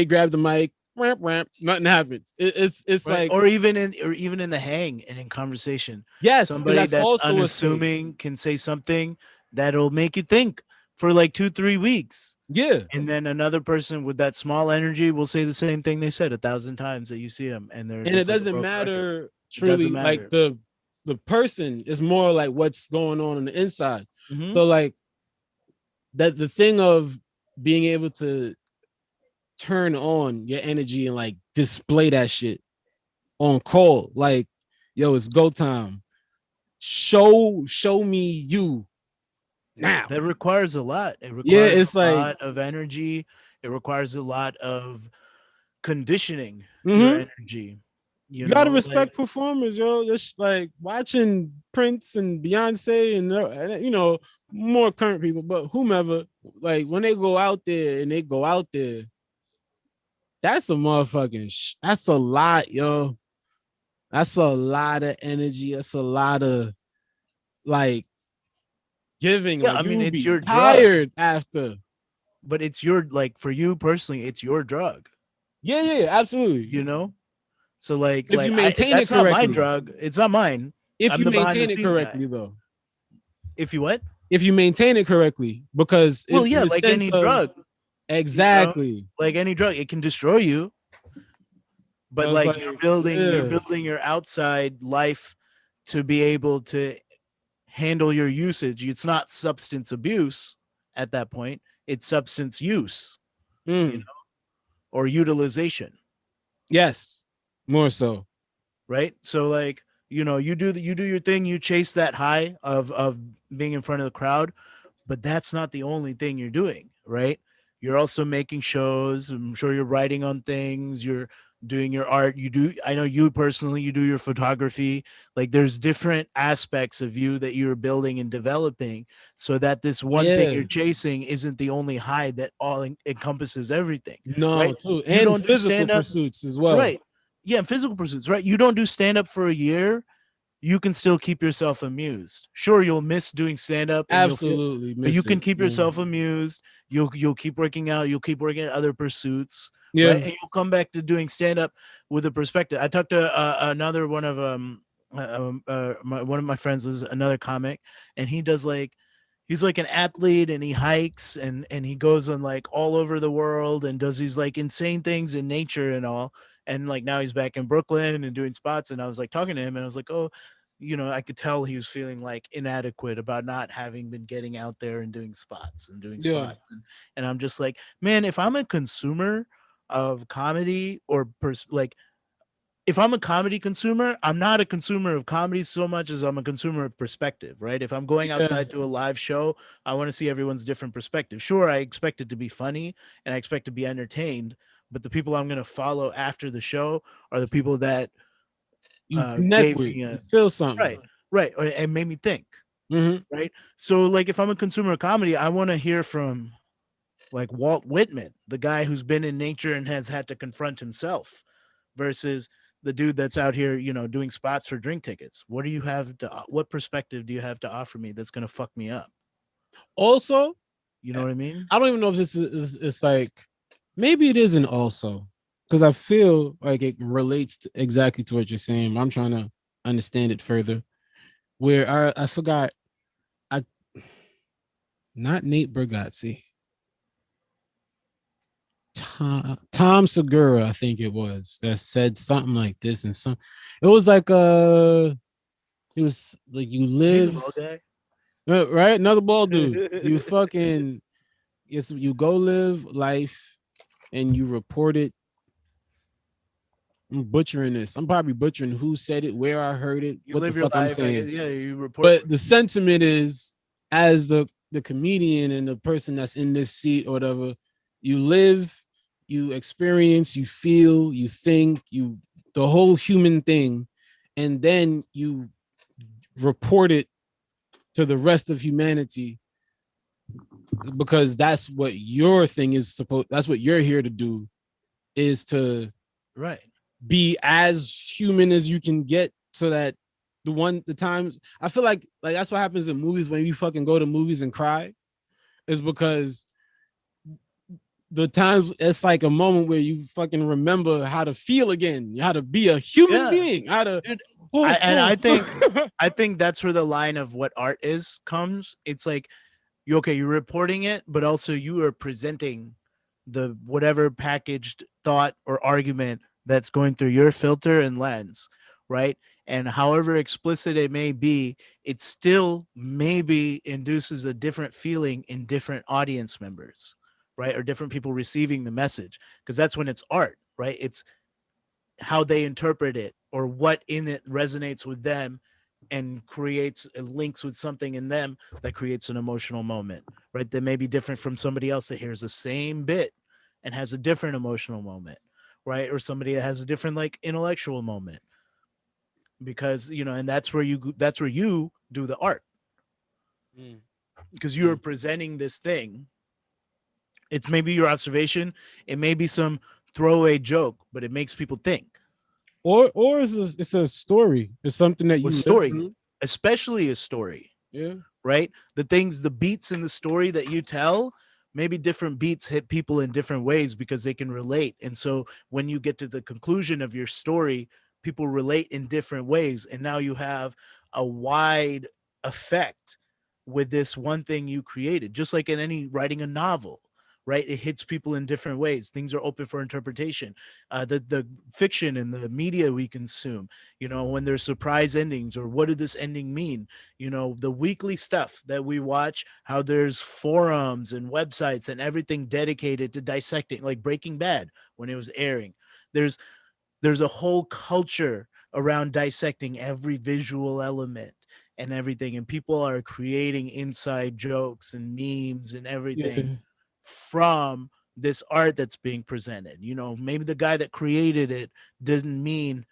grab the mic, ramp, nothing happens. It's right. Like, or even in the hang and in conversation. Yes, somebody that's also unassuming can say something that'll make you think for like 2-3 weeks. Yeah. And then another person with that small energy will say the same thing they said 1,000 times that you see them. And it doesn't matter truly, like the person is more like what's going on the inside. Mm-hmm. So like that the thing of being able to turn on your energy and like display that shit on call, like, yo, it's go time. Show me you now. That requires a lot. It requires a lot of energy. It requires a lot of conditioning your energy. You gotta respect performers, yo. Just like watching Prince and Beyonce and more current people, but whomever, like when they go out there, that's a motherfucking that's a lot, yo. That's a lot of energy. That's a lot of like giving. Yeah, like, I mean, it's your tired drug. After. But it's your, like, for you personally, it's your drug. Yeah, absolutely. So like, if you maintain it correctly. That's not my drug. It's not mine. If you maintain it correctly, though. If you what? if you maintain it correctly, because Well, in yeah, the like sense any of drug, exactly. like any drug, it can destroy you. But So it's like like, you're yeah, building your outside life to be able to handle your usage. It's not substance abuse at that point. It's substance use, you know, mm, or utilization, yes, more so. right? So like, you do your thing, you chase that high of being in front of the crowd, but that's not the only thing you're doing, right? You're also making shows. I'm sure you're writing on things. You're doing your art. I know you personally, you do your photography. Like there's different aspects of you that you're building and developing so that this one thing Yeah, you're chasing isn't the only high that all encompasses everything, right? no, too, You and don't do physical stand up, pursuits as well. right? Yeah, physical pursuits, right? You don't do stand up for a year, you can still keep yourself amused. Sure, you'll miss doing stand up and you'll feel, Absolutely but you miss can it. keep Yeah, yourself amused. You'll keep working out. You'll keep working at other pursuits, right? yeah. And you'll come back to doing stand up with a perspective. I talked to another one of one of my friends is another comic, and he does like he's like an athlete and he hikes and he goes on like all over the world and does these like insane things in nature and all, and like now he's back in Brooklyn and doing spots, and I was like talking to him and I was like, oh, I could tell he was feeling like inadequate about not having been getting out there and doing spots and doing Yeah. spots. And I'm just like, man, if I'm a consumer of comedy or like if I'm a comedy consumer, I'm not a consumer of comedy so much as I'm a consumer of perspective, right? If I'm going Yeah, outside to a live show, I want to see everyone's different perspective. Sure, I expect it to be funny and I expect to be entertained, but the people I'm going to follow after the show are the people that you connect gave with, me you a feel something. right, right, and made me think, Hmm. right? So, like, if I'm a consumer of comedy, I want to hear from like Walt Whitman, the guy who's been in nature and has had to confront himself, versus the dude that's out here, doing spots for drink tickets. What perspective do you have to offer me that's gonna fuck me up? Also, You know what I mean? I don't even know if this is it's like maybe it isn't also because I feel like it relates exactly to what you're saying. I'm trying to understand it further. Where I forgot I not Nate Bargatze. Tom Segura, I think it was, that said something like this, and it was like it was like you He's a live ball guy. right, another ball dude. You fucking yes, you go live life and you report it. I'm butchering this. I'm probably butchering who said it, where I heard it, You what the live your fuck I'm life, I guess. saying. Yeah, you report. But the sentiment is, as the comedian and the person that's in this seat or whatever, you live, you experience, you feel, you think, you the whole human thing, and then you report it to the rest of humanity because that's what your thing is supposed. That's what you're here to do, is to Right. be as human as you can get, so that the times I feel like that's what happens in movies when you fucking go to movies and cry, is because the times it's like a moment where you fucking remember how to feel again, how to be a human Yeah. being, how to Dude, oh, I think oh. I think that's where the line of what art is comes. It's like you're reporting it, but also you are presenting the whatever packaged thought or argument that's going through your filter and lens, right? And however explicit it may be, it still maybe induces a different feeling in different audience members, right? Or different people receiving the message, because that's when it's art, right? It's how they interpret it or what in it resonates with them and creates links with something in them that creates an emotional moment, right? That may be different from somebody else that hears the same bit and has a different emotional moment, right? Or somebody that has a different like intellectual moment, because and that's where you do the art, Mm, because you're mm. presenting this thing. It's maybe your observation, it may be some throwaway joke, but it makes people think. Or it's a story. It's something that With you live story, through. especially a story, Yeah. right? The beats in the story that you tell, maybe different beats hit people in different ways because they can relate. And so when you get to the conclusion of your story, people relate in different ways. And now you have a wide effect with this one thing you created, just like in any writing a novel, right? It hits people in different ways. Things are open for interpretation. The fiction and the media we consume, when there's surprise endings, or what did this ending mean? The weekly stuff that we watch, how there's forums and websites and everything dedicated to dissecting, like Breaking Bad when it was airing. There's a whole culture around dissecting every visual element and everything, and people are creating inside jokes and memes and everything Yeah. from this art that's being presented. Maybe the guy that created it didn't mean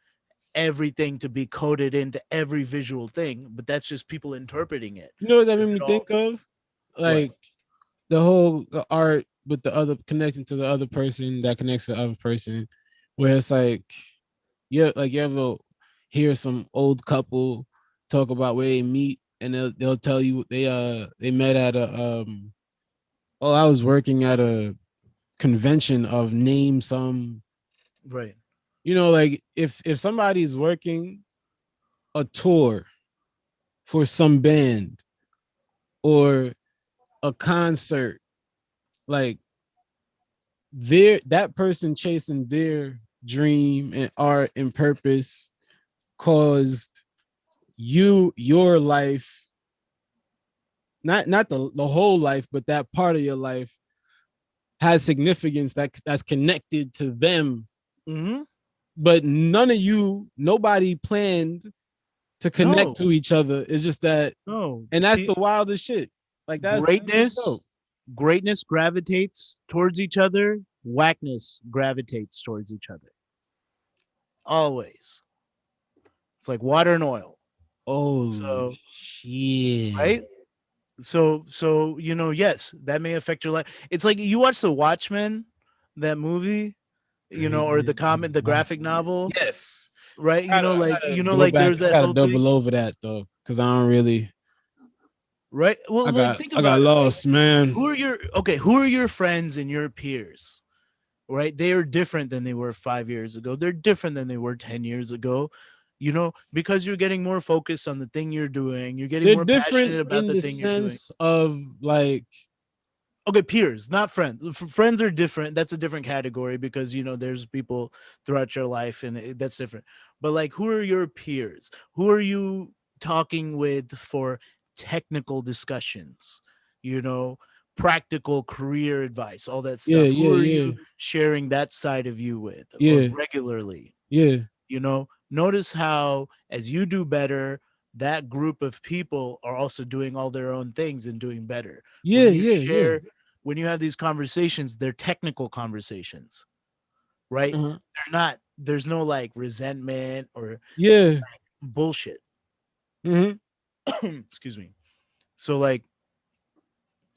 everything to be coded into every visual thing, but that's just people interpreting it. You know what that Is made me it all think of? what? Like the art with the other connecting to the other person that connects to the other person, where it's like, yeah, like you ever hear some old couple talk about where they meet, and they'll tell you they met at a oh, I was working at a convention of name some, Right. like if somebody's working a tour for some band or a concert, like that person chasing their dream and art and purpose caused your life, not the whole life, but that part of your life has significance that's connected to them. Mm-hmm. But nobody planned to connect No, to each other. It's just that, no. and that's the wildest shit. Like that's Greatness, dope. greatness gravitates towards each other. Whackness gravitates towards each other. Always. It's like water and oil. Oh So, shit. right? So yes, that may affect your life. It's like you watch The Watchmen, that movie, or Greatness the graphic blackness. novel, Yes. right? I gotta go Like back. there's I that gotta whole thing, double over that though, because I don't really. right? Well, like think I got about it, right? lost, man. Who are your friends and your peers? Right? They are different than they were 5 years ago. They're different than they were 10 years ago. Because you're getting more focused on the thing you're doing, you're getting They're more different passionate about in the the thing you're doing. sense of like, Okay, peers, not friends. Friends are different. That's a different category because there's people throughout your life, and that's different. But like, who are your peers? Who are you talking with for technical discussions? You know, practical career advice, all that yeah, stuff. Who yeah, are yeah, you sharing that side of you with, or yeah, regularly? yeah, Notice how as you do better, that group of people are also doing all their own things and doing better. yeah, When you yeah, yeah. share, when you have these conversations, they're technical conversations, right? Uh-huh. There's no like resentment or Yeah. bullshit. Mm-hmm. Excuse me. So like,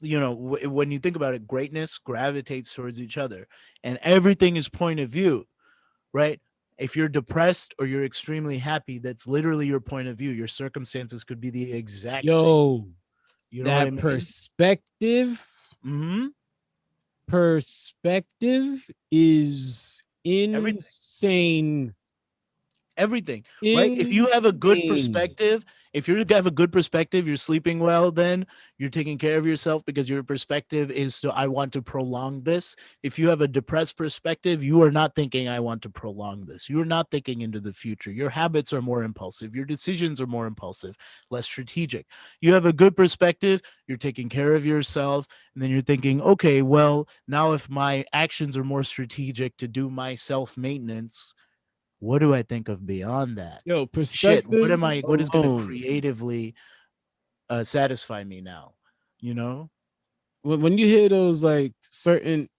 when you think about it, greatness gravitates towards each other, and everything is point of view, right? If you're depressed or you're extremely happy, that's literally your point of view. Your circumstances could be the exact same. Yo, You know what I that mean? Mm-hmm. perspective is Everything. insane. Everything, right? If you have a good Insane. perspective, if you have a good perspective, you're sleeping well, then you're taking care of yourself because your perspective is to, I want to prolong this. If you have a depressed perspective, you are not thinking, I want to prolong this. You are not thinking into the future. Your habits are more impulsive. Your decisions are more impulsive, less strategic. You have a good perspective, you're taking care of yourself, and then you're thinking, okay, well, now if my actions are more strategic to do my self maintenance, what do I think of beyond that? Yo, Shit, perspective what is going to alone. creatively satisfy me now? You know? When you hear those like certain,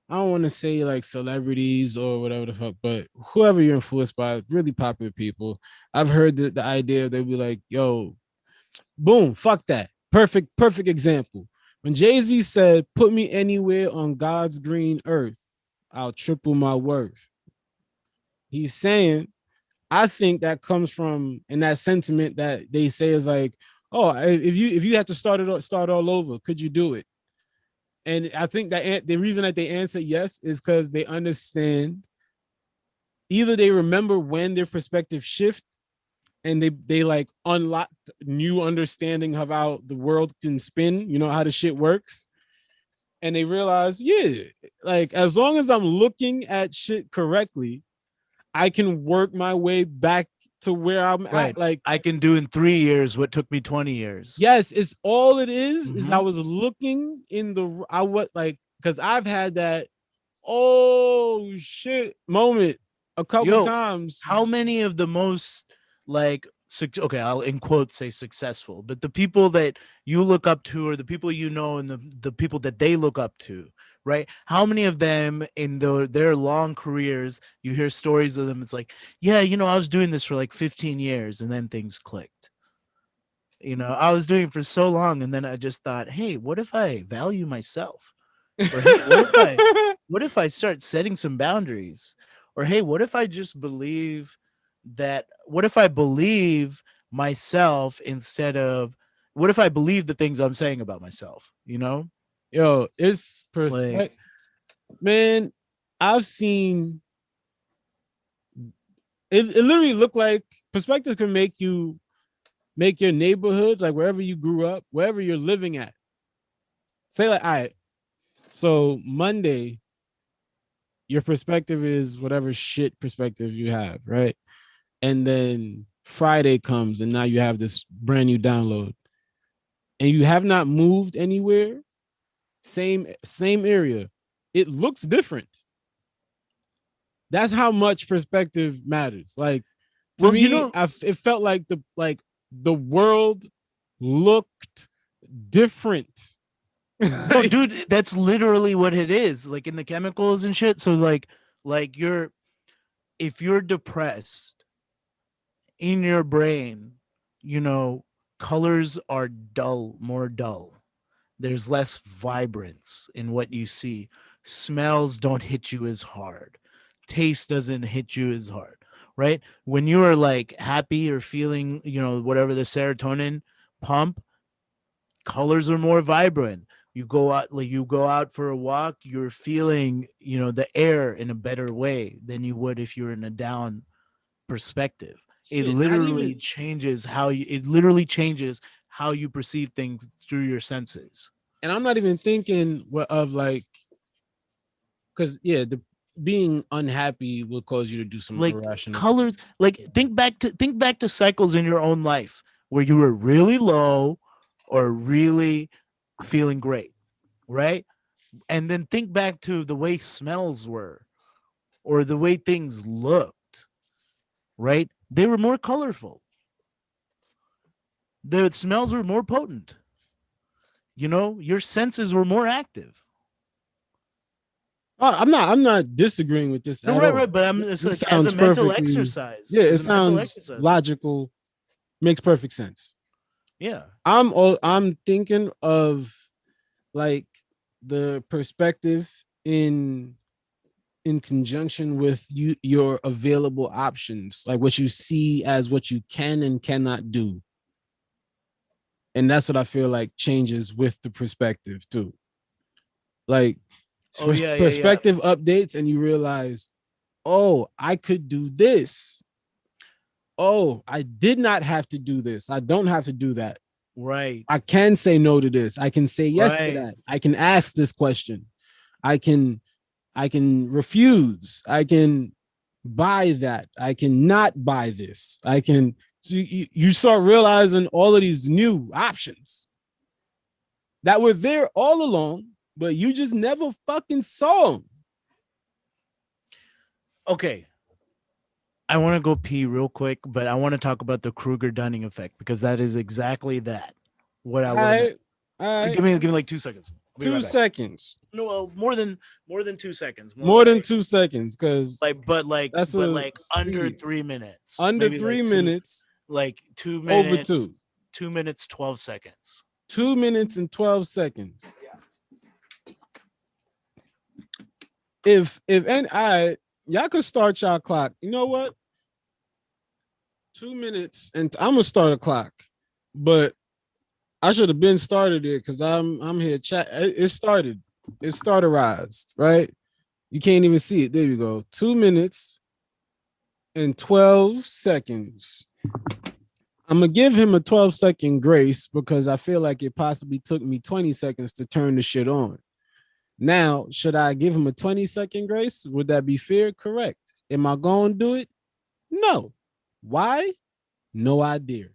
I don't want to say like celebrities or whatever the fuck, but whoever you're influenced by, really popular people. I've heard the idea they'll be like, yo, boom, fuck that. Perfect example. When Jay-Z said, put me anywhere on God's green earth, I'll triple my worth. He's saying, I think that comes from, and that sentiment that they say is like, oh, if you had to start all over, could you do it? And I think that the reason that they answer yes is because they understand, either they remember when their perspective shift and they like unlocked new understanding of how the world can spin, you know, how the shit works. And they realize, yeah, like as long as I'm looking at shit correctly, I can work my way back to where I'm Right. at. Like I can do in 3 years what took me 20 years. yes, it's all it is Mhm. I was looking in the I what like because I've had that oh shit moment a couple Yo, times. how many of the most like okay, I'll in quotes say successful, but the people that you look up to or the people you know and the people that they look up to, right? How many of them in their long careers, you hear stories of them, it's like, yeah, you know, I was doing this for like 15 years and then things clicked. You know, I was doing it for so long and then I just thought, hey, what if I value myself? Or hey, what if I start setting some boundaries? Or hey, what if I just believe that what if I believe myself instead of what if I believe the things I'm saying about myself, you know? Yo, it's Like man, I've seen it literally look like perspective can make you make your neighborhood, like wherever you grew up, wherever you're living at. Say like, all right, so Monday, your perspective is whatever shit perspective you have, right? And then Friday comes and now you have this brand new download. And you have not moved anywhere, same area. It looks different. That's how much perspective matters. Like to well, you me, know, it felt like the world looked different. no, dude, that's literally what it is. Like in the chemicals and shit. So like you're if you're depressed in your brain, you know, colors are dull, more dull. There's less vibrance in what you see. Smells don't hit you as hard. Taste doesn't hit you as hard, right? When you are like happy or feeling, you know, whatever the serotonin pump, colors are more vibrant. You go out for a walk, you're feeling, you know, the air in a better way than you would if you're in a down perspective. Shit, not even It literally changes how you perceive things through your senses. and I'm not even thinking of like because yeah, the being unhappy will cause you to do some Like irrational things. colors, like think back to cycles in your own life where you were really low or really feeling great, right? And then think back to the way smells were or the way things looked, right? They were more colorful. The smells were more potent. You know, your senses were more active. I'm not disagreeing with this No, at right, all. right. But This it's like as a sounds mental perfectly exercise. yeah, it As a mental sounds exercise. logical, makes perfect sense. Yeah. I'm thinking of like the perspective in conjunction with your available options, like what you see as what you can and cannot do. And that's what I feel like changes with the perspective too. Like Oh yeah, yeah, yeah. perspective updates and you realize, oh, I could do this. Oh, I did not have to do this. I don't have to do that. Right. I can say no to this. I can say yes to Right. that. I can ask this question. I can refuse. I can buy that. I can not buy this. I can so you start realizing all of these new options that were there all along, but you just never fucking saw them. Okay. I want to go pee real quick, but I want to talk about the Kruger-Dunning effect because that is exactly that. What I All want right. to All right. give me like 2 seconds. I'll be 2 right back. seconds. No, well, more than 2 seconds. More than like, 2 seconds, because that's under speed. 3 minutes. Under Maybe 3 like minutes, 2 over minutes. 2. 2 minutes 12 seconds. 2 minutes and 12 seconds. If and I y'all could start y'all clock. You know what? 2 minutes and I'm gonna start a clock, but I should have been started it because I'm here chat. It started. It starterized, right? You can't even see it. There you go. 2 minutes and 12 seconds. I'm gonna give him a 12-second grace because I feel like it possibly took me 20 seconds to turn the shit on. Now, should I give him a 20-second grace? Would that be fair? Correct. Am I going to do it? No. Why? No idea.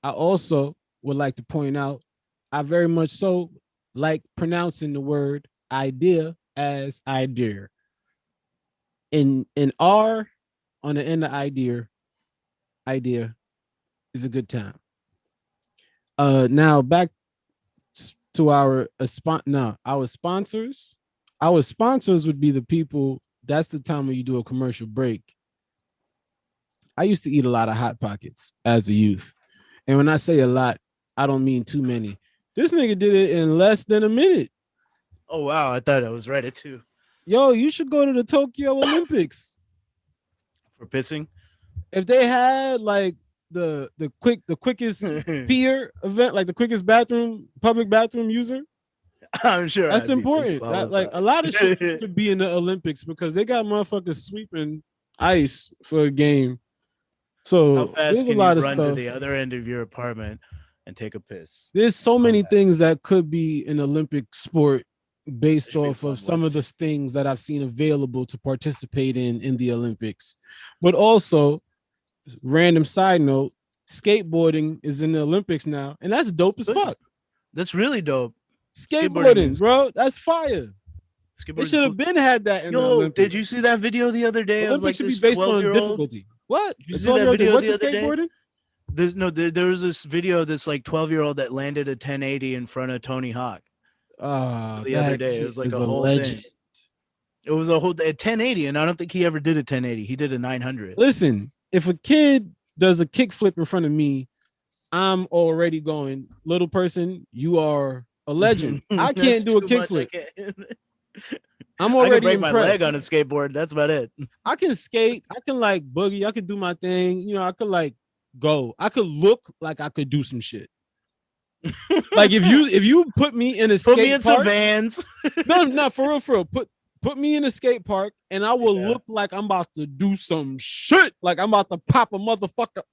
I also would like to point out, I very much so like pronouncing the word idea as idea. In R on the end of idea is a good time. Now back to our sponsors. Our sponsors would be the people. That's the time when you do a commercial break. I used to eat a lot of Hot Pockets as a youth. And when I say a lot, I don't mean too many. This nigga did it in less than a minute. Oh wow, I thought I was right at 2. Yo, you should go to the Tokyo Olympics. For pissing? If they had like the quickest peer event, like the quickest public bathroom user, I'm sure that's important. Like a lot of shit could be in the Olympics because they got motherfuckers sweeping ice for a game. So how fast there's can a lot you of run stuff. to the other end of your apartment and take a piss? There's so many things that could be an Olympic sport based off of some of the things that I've seen available to participate in the Olympics. But also, random side note, skateboarding is in the Olympics now, and that's dope as fuck. That's really dope. Skateboarding, bro, that's fire. They should have been had that in the Olympics. Did you see that video the other day? Olympics of like should be based on difficulty. What? You see that video what's the a other skateboarding? Day? There was this video of this like 12-year-old that landed a 1080 in front of Tony Hawk. The other day, it was like a whole legend. Thing. It was a 1080, and I don't think he ever did a 1080. He did a 900. Listen, if a kid does a kickflip in front of me, I'm already going, little person, you are a legend. I can't do a kickflip. I'm already I can break impressed. my leg on a skateboard. That's about it. I can skate. I can like boogie. I could do my thing. You know, I could like go. I could look like I could do some shit. Like if you put me in a skate put me in park, some Vans. no, for real. Put me in a skate park, and I will look like I'm about to do some shit. Like I'm about to pop a motherfucker.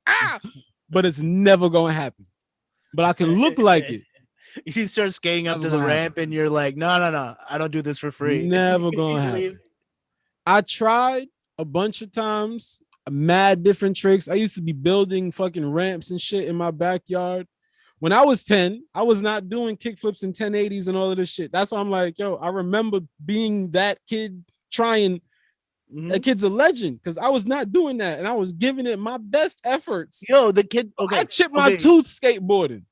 But it's never gonna happen. But I can look like it. You start skating up to the ramp, and you're like, no, I don't do this for free. Never gonna happen. I tried a bunch of times, mad different tricks. I used to be building fucking ramps and shit in my backyard. When I was 10, I was not doing kickflips and 1080s and all of this shit. That's why I'm like, yo, I remember being that kid trying. That kid's a legend because I was not doing that and I was giving it my best efforts. Yo, the kid. Okay, I chipped my tooth skateboarding.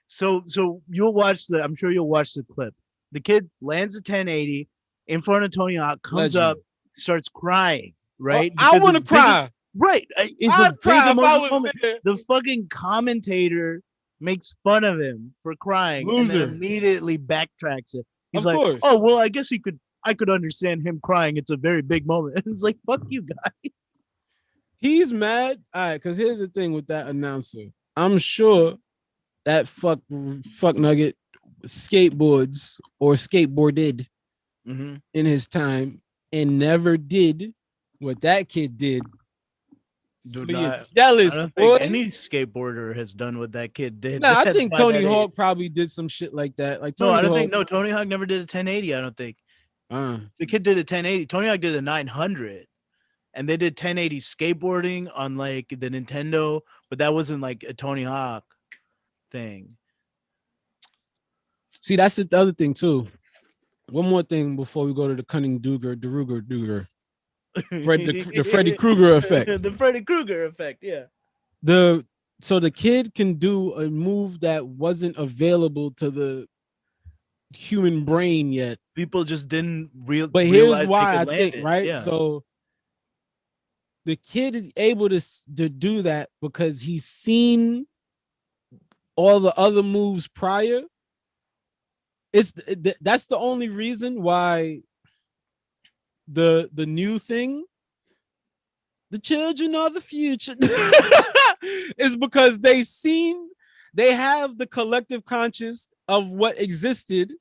So you'll watch I'm sure you'll watch the clip. The kid lands a 1080 in front of Tony Hawk, comes up, starts crying. Right? I want to cry. Right. I'd cry if I was there. The fucking commentator makes fun of him for crying Loser. and then immediately backtracks it. He's of like, course. oh, well, I guess I could understand him crying. It's a very big moment. It's like, fuck you, guy. He's mad. All right, because here's the thing with that announcer. I'm sure that fuck nugget skateboards or skateboarded in his time and never did what that kid did. So you're jealous. I don't boy. think any skateboarder has done what that kid did. Nah, I think Tony Hawk probably did some shit like that. Like Tony Hawk never did a 1080. I don't think. The kid did a 1080. Tony Hawk did a 900, and they did 1080 skateboarding on like the Nintendo, but that wasn't like a Tony Hawk thing. See, that's the other thing too. One more thing before we go to the cunning Duger. The Freddy Krueger effect. The Freddy Krueger effect, yeah. So the kid can do a move that wasn't available to the human brain yet. People just didn't But here's why I think, right? Yeah. So the kid is able to do that because he's seen all the other moves prior. That's the only reason why the new thing, the children are the future, is because they have the collective conscious of what existed.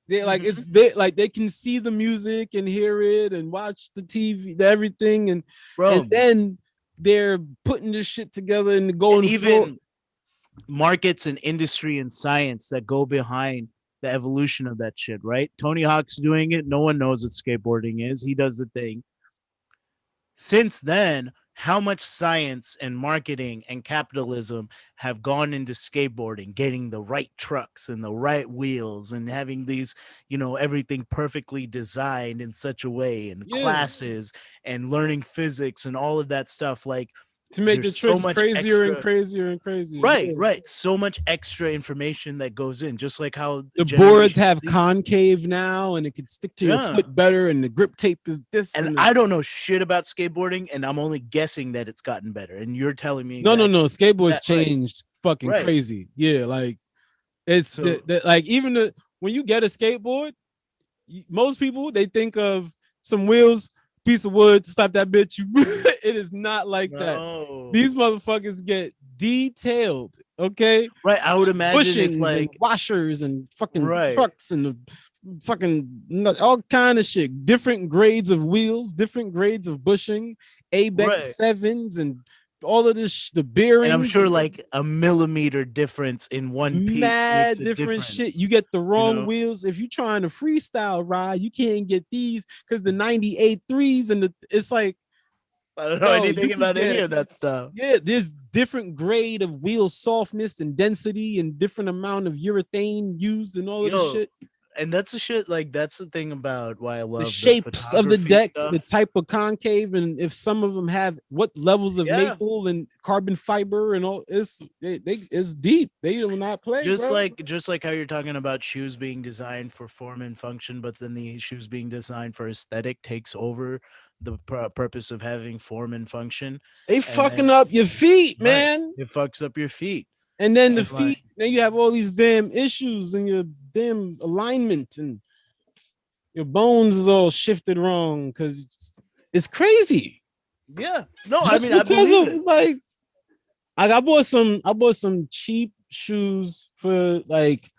They like they can see the music and hear it and watch the TV, everything, and then they're putting this shit together and And going even for. markets and industry and science that go behind the evolution of that shit, right? Tony Hawk's doing it. No one knows what skateboarding is. He does the thing. Since then, how much science and marketing and capitalism have gone into skateboarding, getting the right trucks and the right wheels and having these, everything perfectly designed in such a way, and Yeah, classes and learning physics and all of that stuff. Like, to make the there's so tricks much crazier and extra. crazier and crazier. Right, Yeah. right. So much extra information that goes in, just like how The boards Generation have Z- concave now, and it can stick to your Yeah. foot better, and the grip tape is this. And And I don't know shit about skateboarding, and I'm only guessing that it's gotten better. And you're telling me no, exactly skateboards that, right? changed fucking Right. crazy. Yeah, like it's So like even when you get a skateboard, most people they think of some wheels, piece of wood, slap that bitch. It is not like that. no. These motherfuckers get detailed. Okay, Right. I would imagine it's bushings and like washers and fucking Right. trucks and the fucking all kind of shit. Different grades of wheels, different grades of bushing, ABEX Right. 7s, and all of this. The bearings. And I'm sure like a millimeter difference in one piece mad makes a different difference. shit. You get the wrong know? wheels. If you trying to freestyle ride, you can't get these because the 98 threes and it's like, I don't know yo, anything you could about any get- of that stuff. yeah, there's different grade of wheel softness and density and different amount of urethane used and all of this Yo, shit. And that's the shit. Like that's the thing about why I love The shapes of the photography deck, stuff. the type of concave, and if some of them have what levels of Yeah. maple and carbon fiber and all, it's deep. They do not play. just bro. like how you're talking about shoes being designed for form and function, but then the shoes being designed for aesthetic takes over the purpose of having form and function. They and fucking then- up your feet, Right. man. It fucks up your feet. And then the And, like- feet, then you have all these damn issues in your damn alignment, and your bones is all shifted wrong because it's crazy. Yeah. No, Just I believe it. like I bought some cheap shoes for like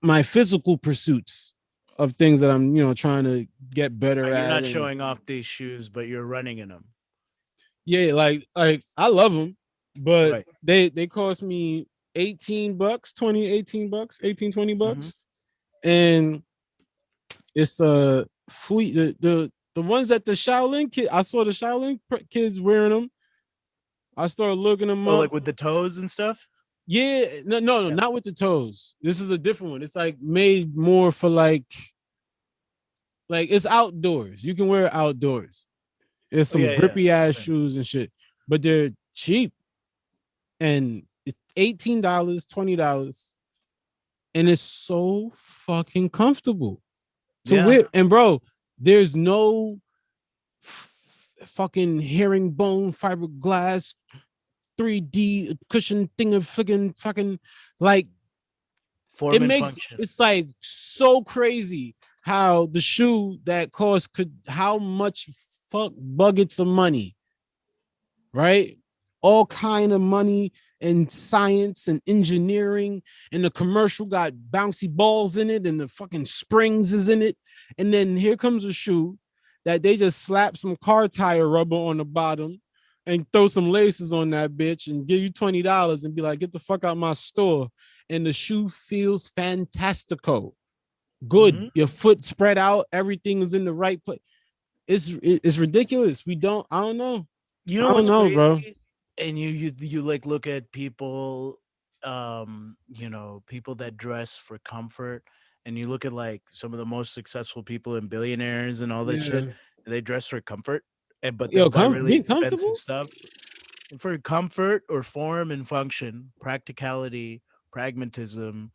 my physical pursuits of things that I'm trying to get better You're at. not and- showing off these shoes, but you're running in them. Yeah, like I love them, but Right. they cost me $18, $18, 20 bucks. Mm-hmm. And it's fleet the ones that the Shaolin kid, I saw the Shaolin kids wearing them. I started looking them Oh, up. like with the toes and stuff. Yeah, no, Yeah. not with the toes. This is a different one. It's like made more for like it's outdoors. You can wear it outdoors. It's some yeah, grippy ass okay. shoes and shit, but they're cheap, and it's $18, $20, and it's so fucking comfortable to Yeah. wear. And bro, there's no fucking herringbone fiberglass 3D cushion thing of fucking like Form it and makes function. it's like so crazy how the shoe that cost how much fuck buckets of money, right? All kind of money and science and engineering, and the commercial got bouncy balls in it and the fucking springs is in it, and then here comes a shoe that they just slap some car tire rubber on the bottom and throw some laces on that bitch and give you $20 and be like, get the fuck out my store. And the shoe feels fantastico. Good. Mhm. Your foot spread out, everything is in the right place. It's ridiculous. I don't know. You I know don't what's know, crazy? bro. And you like look at people, people that dress for comfort, and you look at like some of the most successful people and billionaires and all that shit. Yeah. They dress for comfort, but Yo, they'll buy really being expensive comfortable? stuff. And for comfort or form and function, practicality, pragmatism,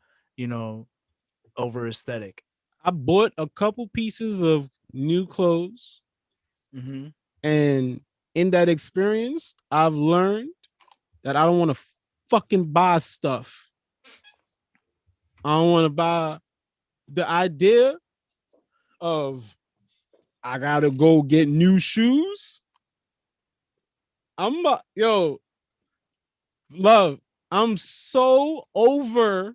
over aesthetic. I bought a couple pieces of new clothes, Mm-hmm. and in that experience, I've learned that I don't want to fucking buy stuff. I don't want to buy the idea of I gotta go get new shoes. Love. I'm so over.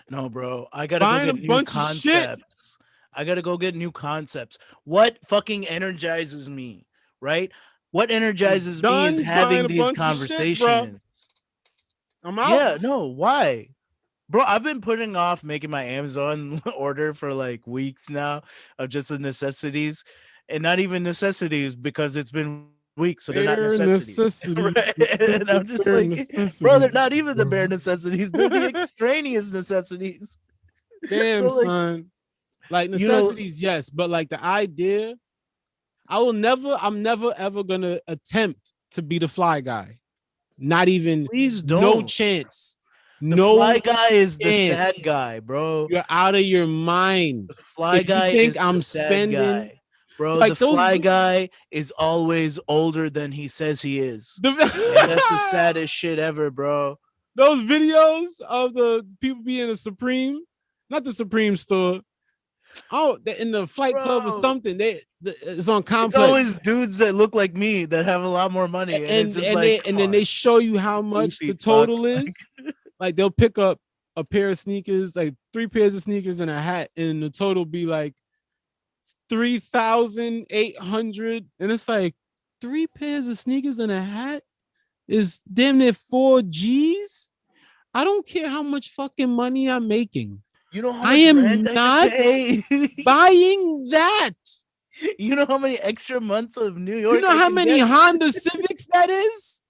No, bro. I gotta Buying go a get new bunch of shit. concepts. I gotta go get new concepts. What fucking energizes me, right? What energizes me is Done having buying a these bunch of shit, bro. conversations. I'm out. Yeah, no, why? Bro, I've been putting off making my Amazon order for like weeks now of just the necessities, and not even necessities because it's been weeks, so they're not Bare necessities. necessities. Right? The And simple I'm just bare like, bro, necessities, they're not even the bro. bare necessities, they're the extraneous necessities. Damn, So, like, son. Like you know, necessities, yes, but like the idea, I'm never ever gonna attempt to be the fly guy. Not even, please no don't. chance. The No fly guy is the sad chance. guy, bro. You're out of your mind. The fly If you guy think is the I'm sad spending guy. Bro, the like those fly guy is always older than he says he is. And that's the saddest shit ever, bro. those videos of the people being a Supreme, not the Supreme store. Oh, in the Flight Club or Bro, something. It's on it's Complex. always dudes that look like me that have a lot more money. And it's just like, And then they show you how much goofy the fuck. total is. Like they'll pick up a pair of sneakers, like 3 pairs of sneakers and a hat, and the total be like 3,800. And it's like 3 pairs of sneakers and a hat is damn near 4 G's. I don't care how much fucking money I'm making. You know how I much am rent I not could pay? buying that. You know how many extra months of New York? You know I how can many get? Honda Civics that is?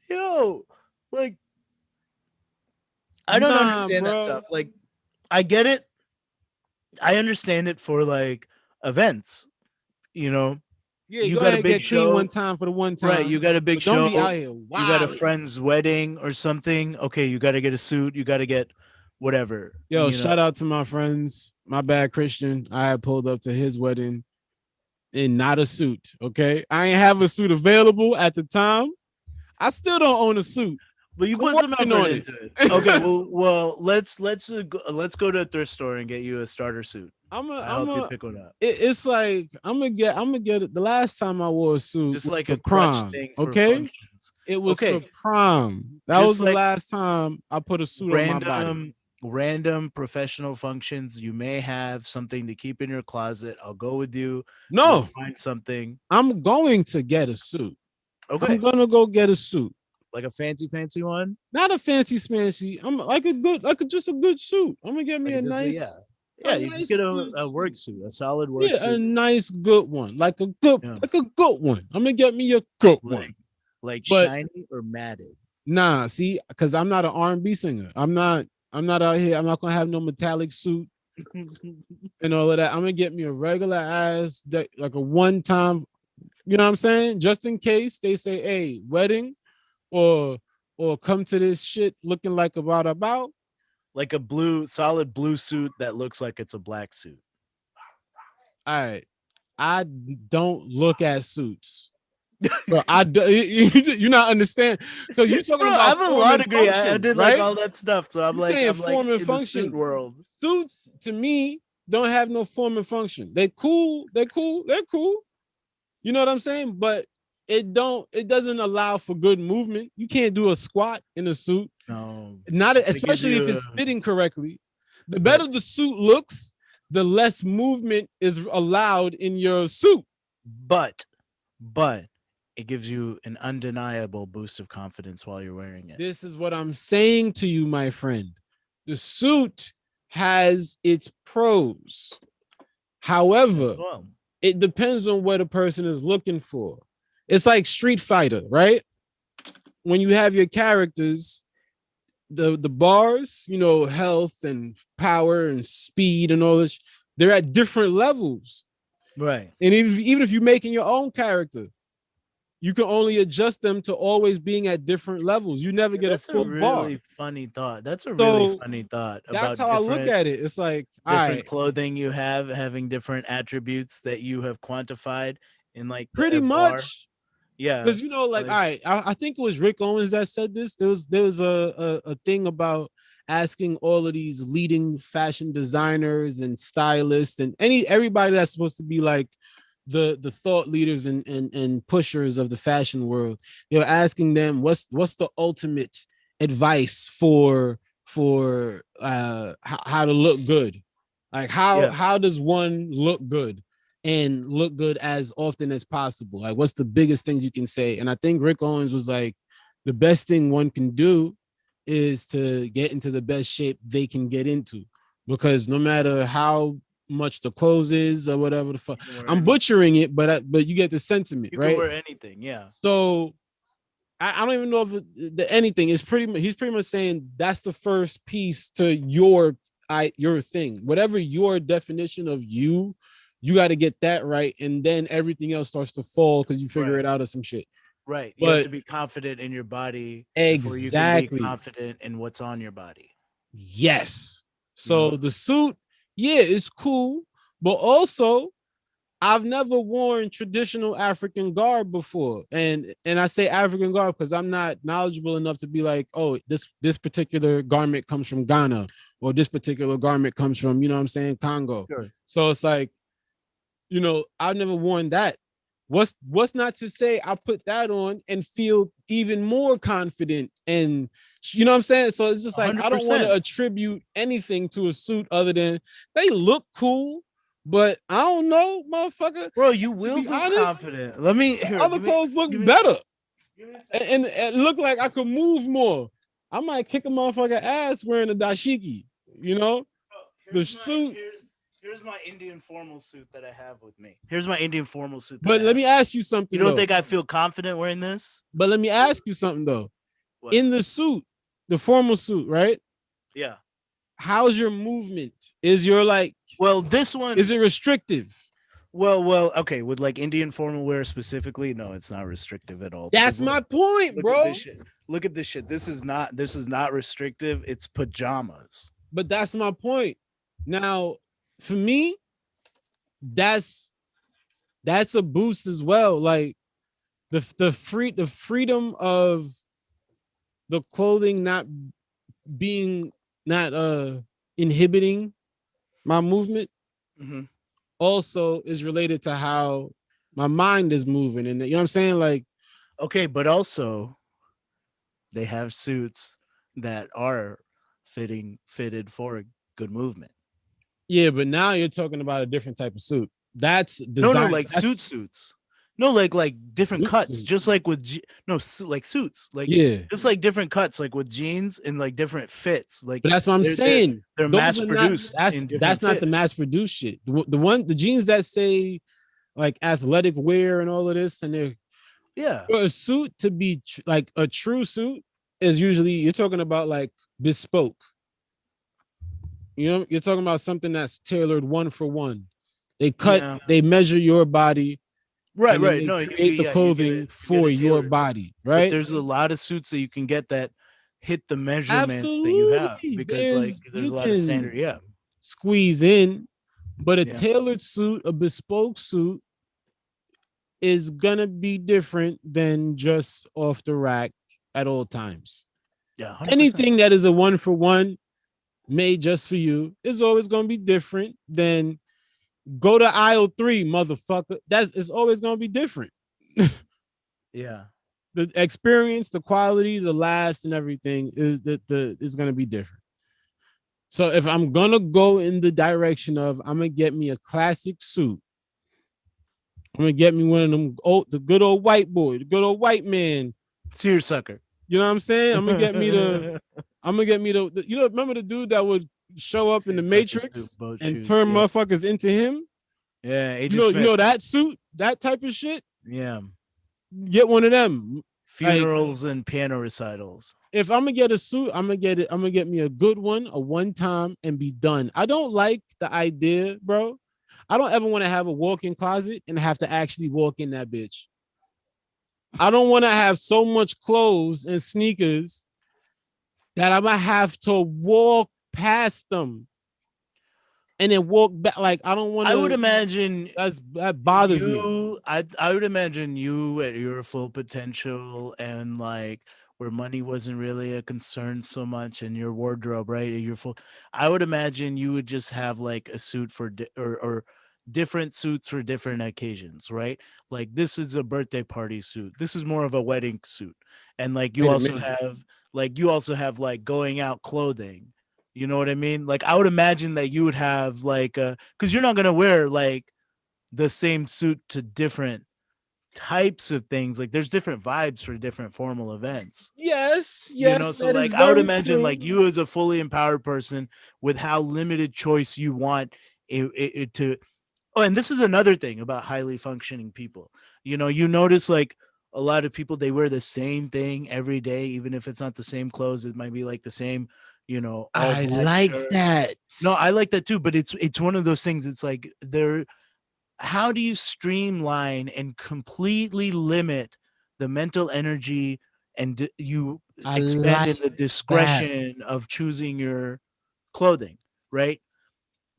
Yo, like, I don't understand that stuff. Like, I get it. I understand it for like events, you know. Yeah, You go got a ahead, big get clean show. one time for the one time. Right, you got a big But don't show. be out here. You got a Wow. friend's wedding or something. Okay, you got to get a suit. You got to get whatever. Yo, you shout know? out to my friends. My bad, Christian. I had pulled up to his wedding in not a suit. Okay, I ain't have a suit available at the time. I still don't own a suit. But you I'm put some working effort on into it. Okay, well, let's go to a thrift store and get you a starter suit. I'll help you pick one up. It's like I'm gonna get it. The last time I wore a suit Just was like for a crutch prom. thing for Okay, functions. it was Okay. for prom. That Just was the like last time I put a suit on my body. Random professional functions. You may have something to keep in your closet. I'll go with you. No, We'll find something. I'm going to get a suit. Okay, I'm gonna go get a suit. like a fancy one. Not a fancy smancy. I'm like just a good suit. I'm gonna get me Like a just nice. Yeah, a you nice just get a good work suit. suit, a solid work Yeah, a suit. nice good one, like a good one. I'm gonna get me a good one. Like But- shiny or matted. Nah, see, because I'm not an R&B singer. I'm not out here. I'm not gonna have no metallic suit and all of that. I'm gonna get me a regular ass, like a one time. You know what I'm saying? Just in case they say, "Hey, wedding," or come to this shit looking like about. Like a solid blue suit that looks like it's a black suit. All right, I don't look at suits. Bro, you not understand because you're talking Bro, about. I'm a law degree. I Function, did right? like all that stuff. So I'm You like, saying I'm like form and in function. the suit world. Suits to me don't have no form and function. They're cool. You know what I'm saying? But it doesn't allow for good movement. You can't do a squat in a suit. No, Especially if it's fitting correctly. The better the suit looks, the less movement is allowed in your suit. But it gives you an undeniable boost of confidence while you're wearing it. This is what I'm saying to you, my friend. The suit has its pros. However, Well, it depends on what a person is looking for. It's like Street Fighter, right? When you have your characters, the bars, health and power and speed and all this, they're at different levels. right. And even if you're making your own character, you can only adjust them to always being at different levels. You never get a full bar. Really funny thought. That's a really funny thought. That's how I look at it. It's like different clothing you have, having different attributes that you have quantified in like pretty much. Yeah, because all right, I think it was Rick Owens that said this. There was a thing about asking all of these leading fashion designers and stylists and everybody that's supposed to be like the thought leaders and pushers of the fashion world. They were asking them what's the ultimate advice for how to look good. Like how does one look good? and look good as often as possible? Like, what's the biggest thing you can say? And I think Rick Owens was like, the best thing one can do is to get into the best shape they can get into, because no matter how much the clothes is or whatever the fuck, I'm butchering it, but you get the sentiment, You right? can wear anything, yeah. So I don't even know if the anything is pretty much, he's pretty much saying that's the first piece to your thing, whatever your definition of you got to get that right, and then everything else starts to fall because you figure Right. it out or some shit. Right. You have to be confident in your body before you can be Exactly. confident in what's on your body. Yes. So the suit, yeah, it's cool, but also I've never worn traditional African garb before. And I say African garb because I'm not knowledgeable enough to be like, oh, this particular garment comes from Ghana, or this particular garment comes from, you know what I'm saying, Congo. Sure. So it's like, you know, I've never worn that. What's not to say I put that on and feel even more confident, and you know what I'm saying? So it's just like 100%. I don't want to attribute anything to a suit other than they look cool, but I don't know, motherfucker. Bro, you will feel confident. Let me here. Other clothes look better and look like I could move more. I might kick a motherfucker ass wearing a dashiki, you know? The suit. Here's my Indian formal suit that I have with me. Here's my Indian formal suit. But let me ask you something. You don't think I feel confident wearing this? But let me ask you something though. What? In the suit, the formal suit, right? Yeah. How's your movement? Is your like? Well, this one, is it restrictive? Well, okay. With like Indian formal wear specifically, no, it's not restrictive at all. That's my point, bro. Look at this shit. This is not restrictive. It's pajamas. But that's my point. Now, for me, that's a boost as well. Like the freedom of the clothing not inhibiting my movement. Mm-hmm. Also is related to how my mind is moving, and you know what I'm saying? Like, okay, but also they have suits that are fitted for a good movement. Yeah, but now you're talking about a different type of suit. That's designed. No, like suits. No, like different cuts, suits. Just like with like suits, like just like different cuts, like with jeans and like different fits. Like, but that's what I'm saying. They're mass produced. That's not the mass produced shit. The jeans that say like athletic wear and all of this, and they're for a suit to be like a true suit is usually you're talking about like bespoke. You know, you're talking about something that's tailored one for one. They cut, they measure your body. Right. No, create the clothing for your body, right? But there's a lot of suits that you can get that hit the measurements that you have because there's a lot of standard, squeeze in, but a tailored suit, a bespoke suit is gonna be different than just off the rack at all times. Yeah, 100%. Anything that is a one for one made just for you is always gonna be different than go to aisle 3, motherfucker. It's always gonna be different. Yeah. The experience, the quality, the last, and everything is gonna be different. So if I'm gonna go in the direction of I'm gonna get me a classic suit, I'm gonna get me one of them the good old white boy, the good old white man, seersucker. You know what I'm saying? I'm gonna get me the you know, remember the dude that would show up in the Matrix and turn motherfuckers into him? Yeah, you know that suit, that type of shit. Yeah, get one of them. Funerals and piano recitals. If I'm gonna get a suit, I'm gonna get me a good one, a one time, and be done. I don't like the idea, bro. I don't ever want to have a walk-in closet and have to actually walk in that bitch. I don't want to have so much clothes and sneakers that I'm gonna have to walk past them and then walk back. Like, I don't want to. I would imagine that bothers me. I would imagine you at your full potential and like where money wasn't really a concern so much in your wardrobe, right? Your full. I would imagine you would just have like a suit for or different suits for different occasions, right? Like this is a birthday party suit. This is more of a wedding suit, and like you also have like going out clothing. You know what I mean? Like I would imagine that you would have like because you're not gonna wear like the same suit to different types of things. Like there's different vibes for different formal events. Yes, You know, yes, so that is like I would very imagine true. like you as a fully empowered person with how limited choice you want it to. Oh, and this is another thing about highly functioning people. You know, you notice like a lot of people, they wear the same thing every day, even if it's not the same clothes. It might be like the same, you know, all I black like shirt. that. No, I like that too, but it's one of those things. It's like they're how do you streamline and completely limit the mental energy and you I expand in like the that. discretion of choosing your clothing, right?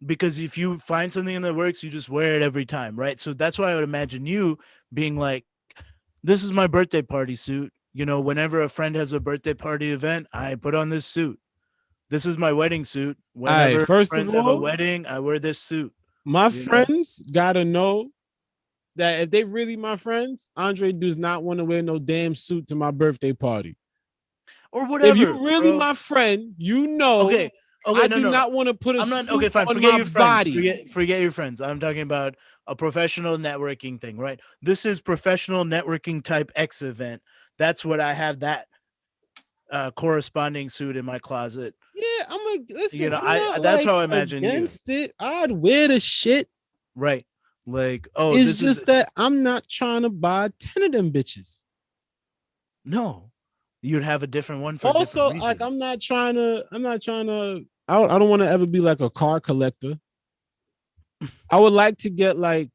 Because if you find something that works, you just wear it every time, right? So that's why I would imagine you being like, this is my birthday party suit. You know, whenever a friend has a birthday party event, I put on this suit. This is my wedding suit. All right, Whenever first of friends have a all, wedding, I wear this suit, my you know, friends gotta know that if they really my friends, Andre does not want to wear no damn suit to my birthday party. or If you whatever, really bro. my friend, you know Okay. Okay. I No, do no, no. not want to put a I'm not okay. suit Fine. on Forget my your friends. body. Forget your friends. I'm talking about a professional networking thing, right? This is professional networking type X event. That's what I have that corresponding suit in my closet. Yeah, I'm like, You listen, know, I'm I not that's like how I imagine you, against it. I'd wear the shit. right? Like, oh, It's this is just that I'm not trying to buy 10 of them bitches. no. You'd have a different one for different Also, like reasons. I don't want to ever be like a car collector. I would like to get like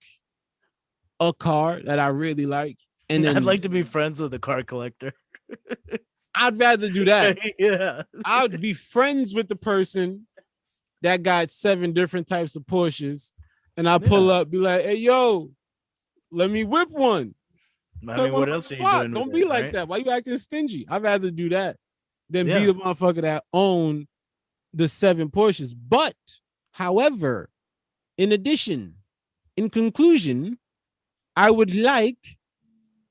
a car that I really like. And I'd then like to be friends with a car collector. I'd rather do that. Yeah. I'd be friends with the person that got 7 different types of Porsches. And I pull Yeah. up, be like, hey, yo, let me whip one. I Put mean, one what on else the are you block. doing with Don't be it, like right? that. Why you acting stingy? I'd rather do that than be Yeah. the motherfucker that own the 7 Porsches. But, however, in addition, in conclusion, I would like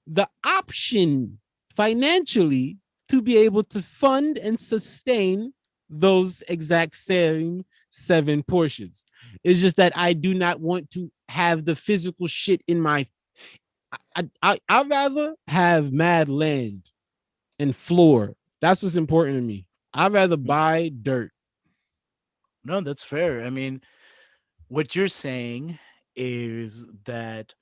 the option financially to be able to fund and sustain those exact same 7 Porsches. It's just that I do not want to have the physical shit in my. I'd rather have mad land and floor. That's what's important to me. I'd rather buy dirt. No, that's fair. I mean, what you're saying is that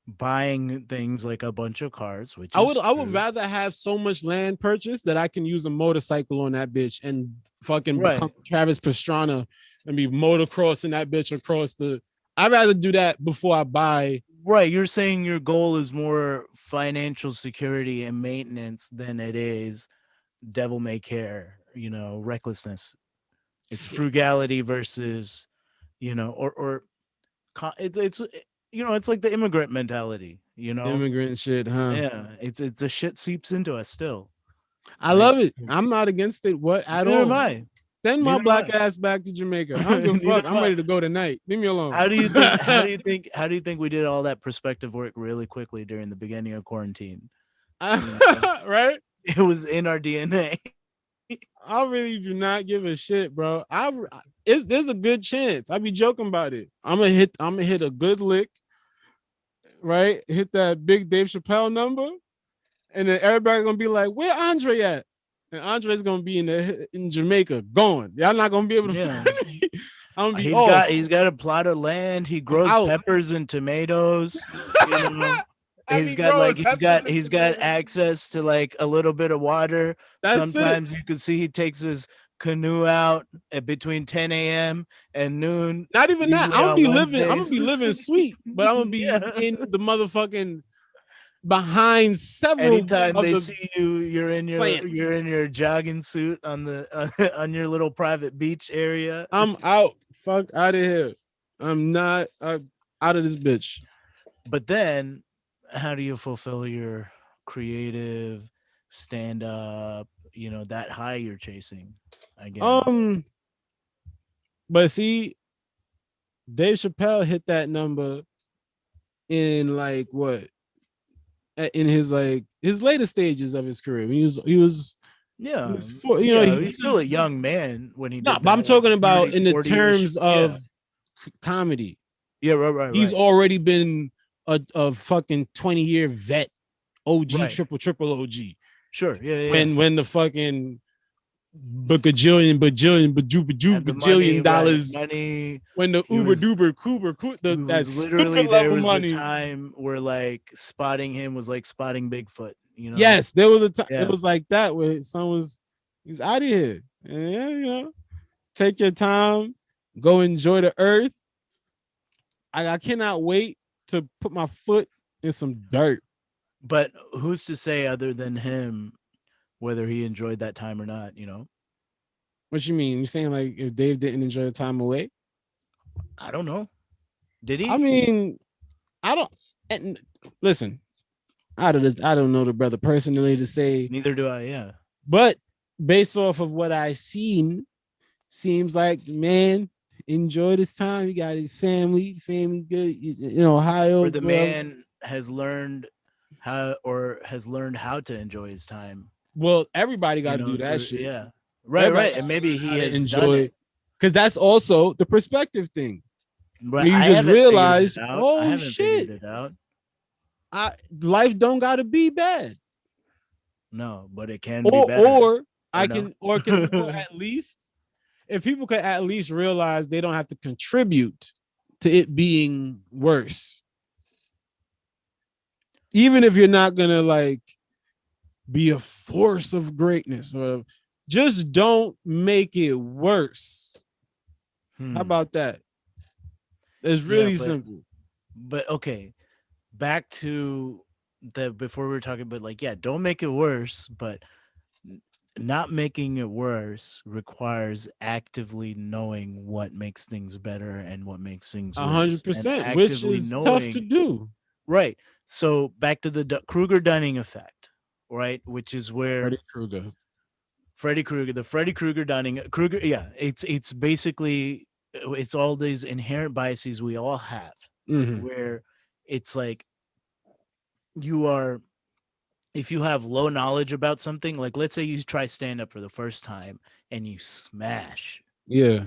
buying things like a bunch of cars, which is I would true, rather have so much land purchased that I can use a motorcycle on that bitch and fucking become right? Travis Pastrana and be motocrossing that bitch across the. I'd rather do that before I buy. Right. You're saying your goal is more financial security and maintenance than it is devil may care, you know, recklessness. It's frugality versus, you know, or it's you know, it's like the immigrant mentality, you know. Immigrant shit, huh? Yeah, it's a shit seeps into us still, I right? love it. I'm not against it. What at Neither am all? I. Send my Neither am black I. ass back to Jamaica. I don't give a Neither fuck. am I'm I. ready to go tonight. Leave me alone. How do you think? How do you think we did all that perspective work really quickly during the beginning of quarantine? You know, Right? it was in our DNA. I really do not give a shit, bro. There's a good chance. I be joking about it. I'm gonna hit a good lick, right? Hit that big Dave Chappelle number, and then everybody gonna be like, "Where Andre at?" And Andre's gonna be in Jamaica, gone. Y'all not gonna be able to Yeah, find me. I'm gonna be he's off. got a plot of land. He I'm grows out. peppers and tomatoes. You know, I he's be got growing like peppers and he's got tomatoes. access to like a little bit of water. That's it. Sometimes you can see he takes his canoe out at between 10 a.m. and noon, Not even that. usually on I'm gonna Wednesdays. be living sweet, but I'm gonna be Yeah. in the motherfucking behind several Anytime of they the see you, plants. you're in your jogging suit on the on your little private beach area. I'm out. Fuck out of here. I'm not out of this bitch. But then, how do you fulfill your creative stand up? You know that high you're chasing again. Um, but see, Dave Chappelle hit that number in like what in his like his later stages of his career. He Yeah, was for yeah. He's still a young man when he no, did but I'm that, like talking about 30, in the 40 ish. terms Yeah, of comedy. Yeah, right. He's already been a fucking 20-year vet, OG, Right. triple OG. Sure. Yeah. When the fucking bajillion, Had the money, bajillion right? dollars, Money. when the He uber was. duper cooper, It that was literally stupid there level was a money. time where like spotting him was like spotting Bigfoot. You know. Yes, there was a time. Yeah. It was like that where he's out of here. And yeah, take your time, go enjoy the earth. I cannot wait to put my foot in some dirt. But who's to say other than him whether he enjoyed that time or not? You know. What you mean? You saying like if Dave didn't enjoy the time away? I don't know. Did he? I mean, I don't. And listen, I don't know the brother personally to say, Neither do I. Yeah. but based off of what I've seen, seems like man enjoy this time. He got his family good. Ohio. Where the man has learned how to enjoy his time. Well, everybody got to do that shit. Yeah. Right. And maybe he has enjoyed it. Because that's also the perspective thing. Right. You just realize, oh shit, life don't gotta be bad. No, but it can be better. Or can people at least, if people could at least realize they don't have to contribute to it being worse. Even if you're not gonna like be a force of greatness, or just don't make it worse. How about that? It's really simple. But okay, back to before we were talking about like, yeah, don't make it worse, but not making it worse requires actively knowing what makes things better and what makes things 100%, which is tough to do. Right. So back to the Kruger-Dunning effect, right? Which is where Freddy Krueger-Dunning. Yeah, it's basically, it's all these inherent biases we all have, where it's like if you have low knowledge about something, like let's say you try stand up for the first time and you smash. Yeah.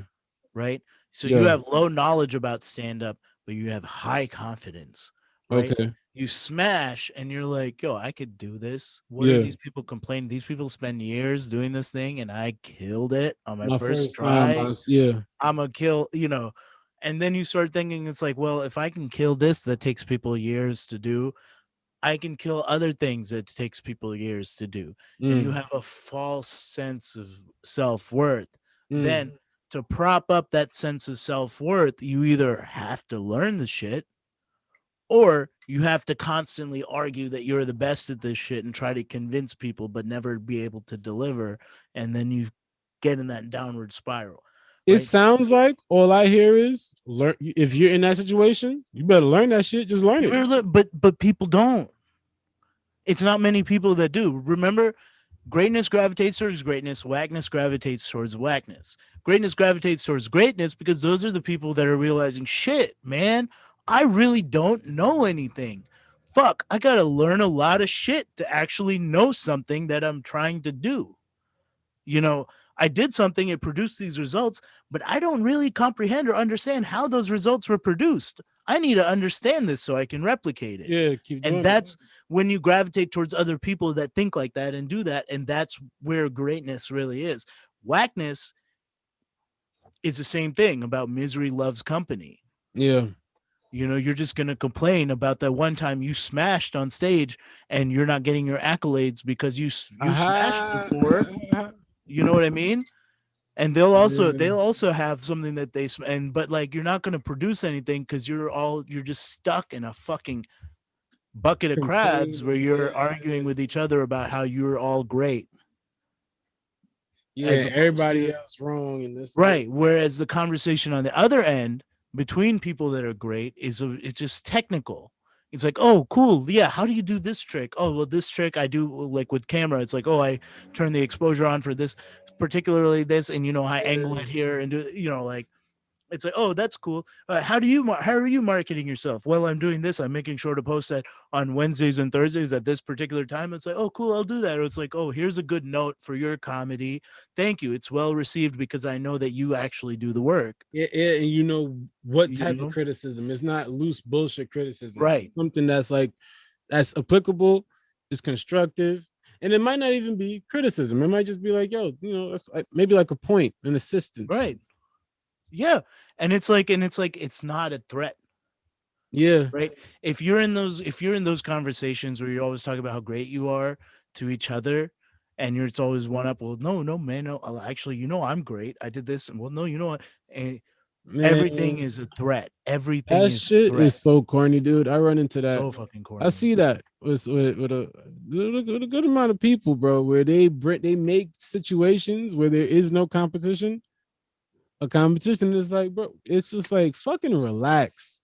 Right. So you have low knowledge about stand up, but you have high confidence. Right. Okay. You smash and you're like, yo, I could do this. What are these people complaining? These people spend years doing this thing and I killed it on my first try. I'm gonna kill, and then you start thinking, it's like, well, if I can kill this that takes people years to do, I can kill other things that takes people years to do. And you have a false sense of self-worth. Then to prop up that sense of self-worth, you either have to learn the shit, or you have to constantly argue that you're the best at this shit and try to convince people, but never be able to deliver. And then you get in that downward spiral. It sounds like all I hear is learn. If you're in that situation, you better learn that shit. Just learn it. But people don't. It's not many people that do. Remember, greatness gravitates towards greatness. Whackness gravitates towards whackness. Greatness gravitates towards greatness because those are the people that are realizing, shit, man, I really don't know anything. Fuck, I gotta learn a lot of shit to actually know something that I'm trying to do. I did something, it produced these results, but I don't really comprehend or understand how those results were produced. I need to understand this so I can replicate it. Yeah, and that's when you gravitate towards other people that think like that and do that, and that's where greatness really is. Whackness is the same thing about misery loves company. Yeah. You're just going to complain about that one time you smashed on stage and you're not getting your accolades because you smashed before. You know what I mean? And they'll also have something that but like, you're not going to produce anything because you're just stuck in a fucking bucket of crabs where you're arguing with each other about how you're all great. Yeah, everybody else wrong in this. Right. Whereas the conversation on the other end between people that are great it's just technical. It's like, oh, cool. Yeah. How do you do this trick? Oh, well, this trick I do like with camera. It's like, oh, I turn the exposure on for this, particularly this, and I angle it here and do, like It's like, oh, that's cool. How are you marketing yourself? Well, I'm doing this. I'm making sure to post that on Wednesdays and Thursdays at this particular time. It's like, oh, cool, I'll do that. Or it's like, oh, here's a good note for your comedy. Thank you. It's well received because I know that you actually do the work. Yeah, and you know what You type know? of criticism. It's not loose bullshit criticism. Right. Something that's like that's applicable, is constructive, and it might not even be criticism. It might just be like, yo, you know, that's like, maybe like a point, an assistance. Right. Yeah. And it's like it's not a threat. Yeah. Right. If you're in those conversations where you're always talking about how great you are to each other, and it's always one up. Well, no, man, no. Actually, you know, I'm great. I did this. And well, no, you know what? And everything Man, is a threat. Everything that is a shit threat. is so corny, dude. I run into that. So fucking corny. I see that with a good amount of people, bro, where they make situations where there is no competition. A competition is like, bro, it's just like fucking relax.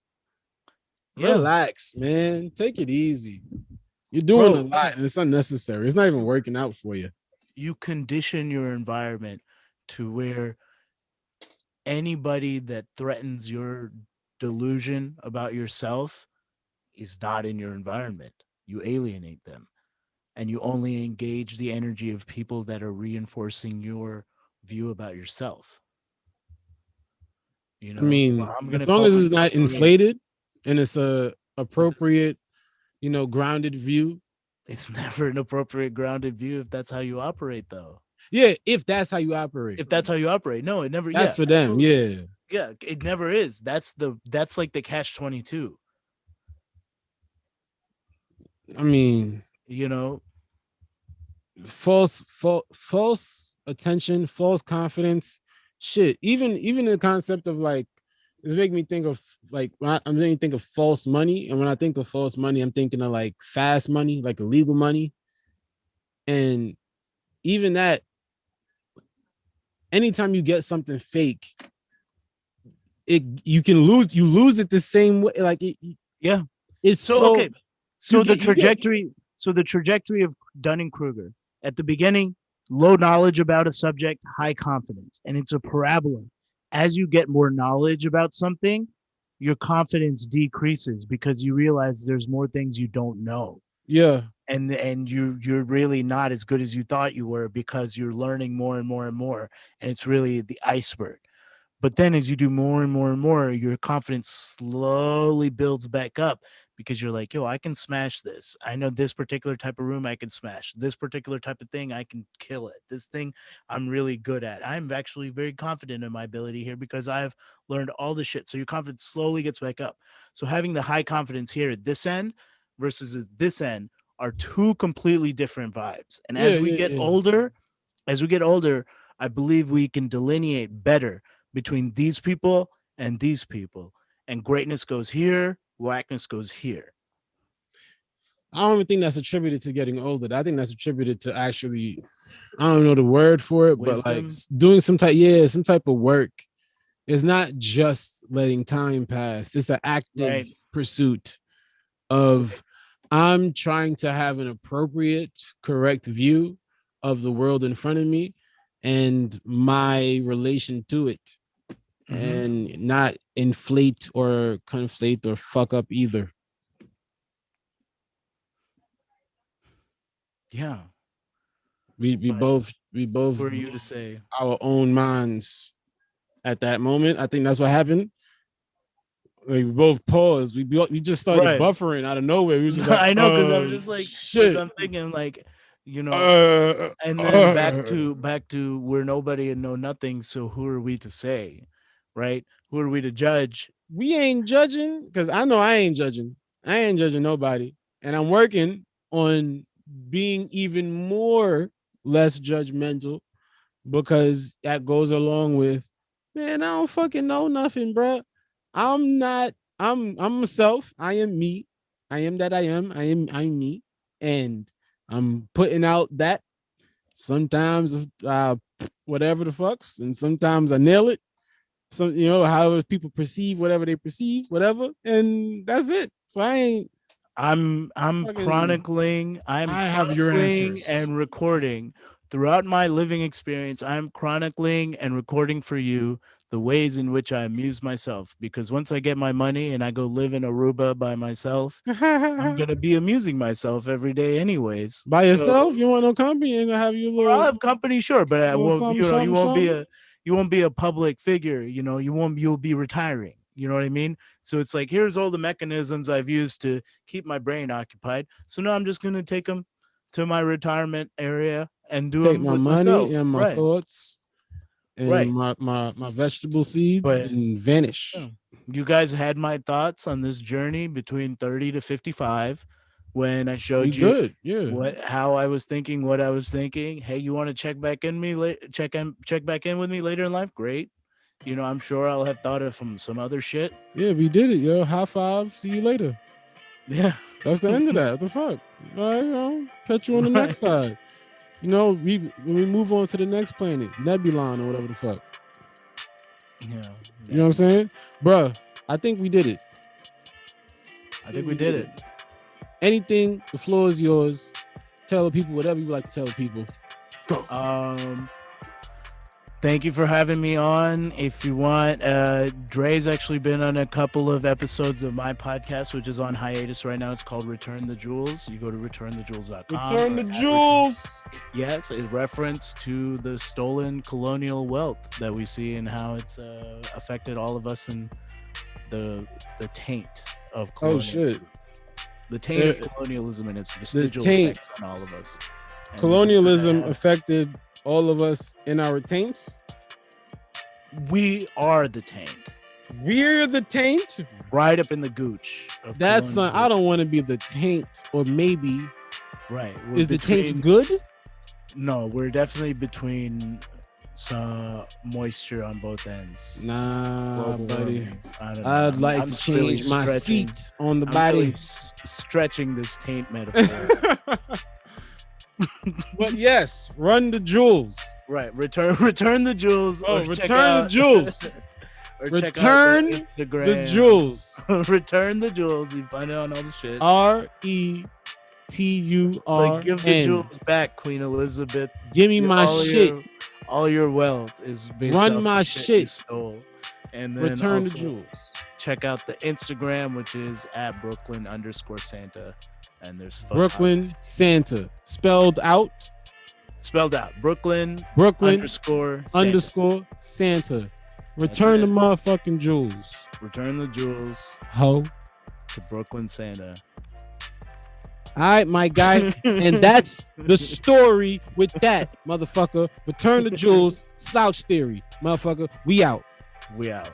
Yeah. Relax, man. Take it easy. You're doing Bro, a lot and it's unnecessary. It's not even working out for you. you condition your environment to where anybody that threatens your delusion about yourself is not in your environment. You alienate them, and you only engage the energy of people that are reinforcing your view about yourself. You know, I mean, well, I'm as gonna long call as it's not myself great. inflated and it's a appropriate, you know, grounded view. It's never an appropriate grounded view if that's how you operate, though. Yeah, if that's how you operate. If that's how you operate, no, it never. That's for them. Yeah. Yeah, it never is. That's like the catch-22. I mean, You know, false attention, false confidence, shit. Even the concept of like, it's making me think of like I'm making me think of false money, and when I think of false money, I'm thinking of like fast money, like illegal money, and even that. Anytime you get something fake, you lose it the same way. Like yeah. It's So okay. So the trajectory of Dunning-Kruger at the beginning, low knowledge about a subject, high confidence, and it's a parabola. As you get more knowledge about something, your confidence decreases because you realize there's more things you don't know. Yeah. And you're really not as good as you thought you were because you're learning more and more and more, and it's really the iceberg. But then as you do more and more and more, your confidence slowly builds back up because you're like, yo, I can smash this. I know this particular type of room I can smash. This particular type of thing I can kill it. This thing I'm really good at. I'm actually very confident in my ability here because I've learned all the shit. So your confidence slowly gets back up. So having the high confidence here at this end versus at this end are two completely different vibes. And as we get older, I believe we can delineate better between these people and these people. And greatness goes here, whackness goes here. I don't even think that's attributed to getting older. I think that's attributed to actually, I don't know the word for it, Wisdom. but like doing some type of work. It's not just letting time pass. It's an active pursuit of I'm trying to have an appropriate, correct view of the world in front of me and my relation to it, and not inflate or conflate or fuck up either. Yeah. We both for you to say our own minds at that moment. I think that's what happened. Like, we both paused. We just started buffering out of nowhere. We was just like, I know, because I was just like, shit. I'm thinking like, you know, and then back to we're nobody and know nothing. So who are we to say, right? Who are we to judge? We ain't judging, because I know I ain't judging. I ain't judging nobody, and I'm working on being even more less judgmental, because that goes along with, man, I don't fucking know nothing, bro. I'm myself. I am me. I am that I am. I'm me. And I'm putting out that sometimes whatever the fucks, and sometimes I nail it. Some, you know, however people perceive whatever they perceive, whatever, and that's it. So I'm chronicling. I have your answers and recording throughout my living experience. I'm chronicling and recording for you the ways in which I amuse myself. Because once I get my money and I go live in Aruba by myself, I'm gonna be amusing myself every day, anyways. By So- yourself? You want no company? You ain't gonna have your Well, little. I'll have company, sure, but I Little won't. You know, something, something. you won't be a public figure. You know, you'll be retiring. You know what I mean? So it's like, here's all the mechanisms I've used to keep my brain occupied. So now I'm just gonna take them to my retirement area and do Take them my with money myself. and my Right. thoughts and Right. my vegetable seeds But- and vanish. Yeah. You guys had my thoughts on this journey between 30 to 55 when I We showed you good, yeah. how I was thinking, what I was thinking. Hey, you want to check back in with me later in life? Great. You know, I'm sure I'll have thought of some other shit. Yeah, we did it, yo. High five. See you later. Yeah. That's the end of that. What the fuck? You know, catch you on the next side. You know, when we move on to the next planet, Nebulon or whatever the fuck. Yeah. You know what I'm saying? Bruh, I think we did it. I think we did it. Anything, the floor is yours. Tell the people whatever you like to tell the people. Thank you for having me on. If you want, Dre's actually been on a couple of episodes of my podcast, which is on hiatus right now. It's called Return the Jewels. You go to returnthejewels.com. Return the jewels. Yes, a reference to the stolen colonial wealth that we see and how it's affected all of us in the taint of Oh colonialism. shit. The taint of colonialism and its vestigial taint. effects on all of us. And Colonialism affected all of us in our taints. we are the taint. We're the taint. Right up in the gooch. Of That's I colonialism. don't want to be the taint, or maybe Right. We're is the taint between- good? No, we're definitely between some moisture on both ends. Nah, Global buddy. warming. I don't know. I'd like I'm to really change my stretching- seat on the I'm body. really stretching this taint metaphor. But yes, run the jewels. Right. Return the jewels. Oh, or check return the out- jewels. or check out Return the The Instagram. jewels. Return the jewels. You find it on all the shit. RETURN. Like, give the jewels back, Queen Elizabeth. Give me my All shit. all your wealth is based Run off my the you shit. stole. And then Return the also jewels. check out the Instagram, which is at Brooklyn_Santa. And there's fun Brooklyn Santa. Spelled out. spelled out. Brooklyn Brooklyn _Santa. Santa. Return it. the motherfucking jewels. Return the jewels Ho. to Brooklyn Santa. All right, my guy. And that's the story with that, motherfucker. Return the jewels. Slouch theory. Motherfucker. We out. We out.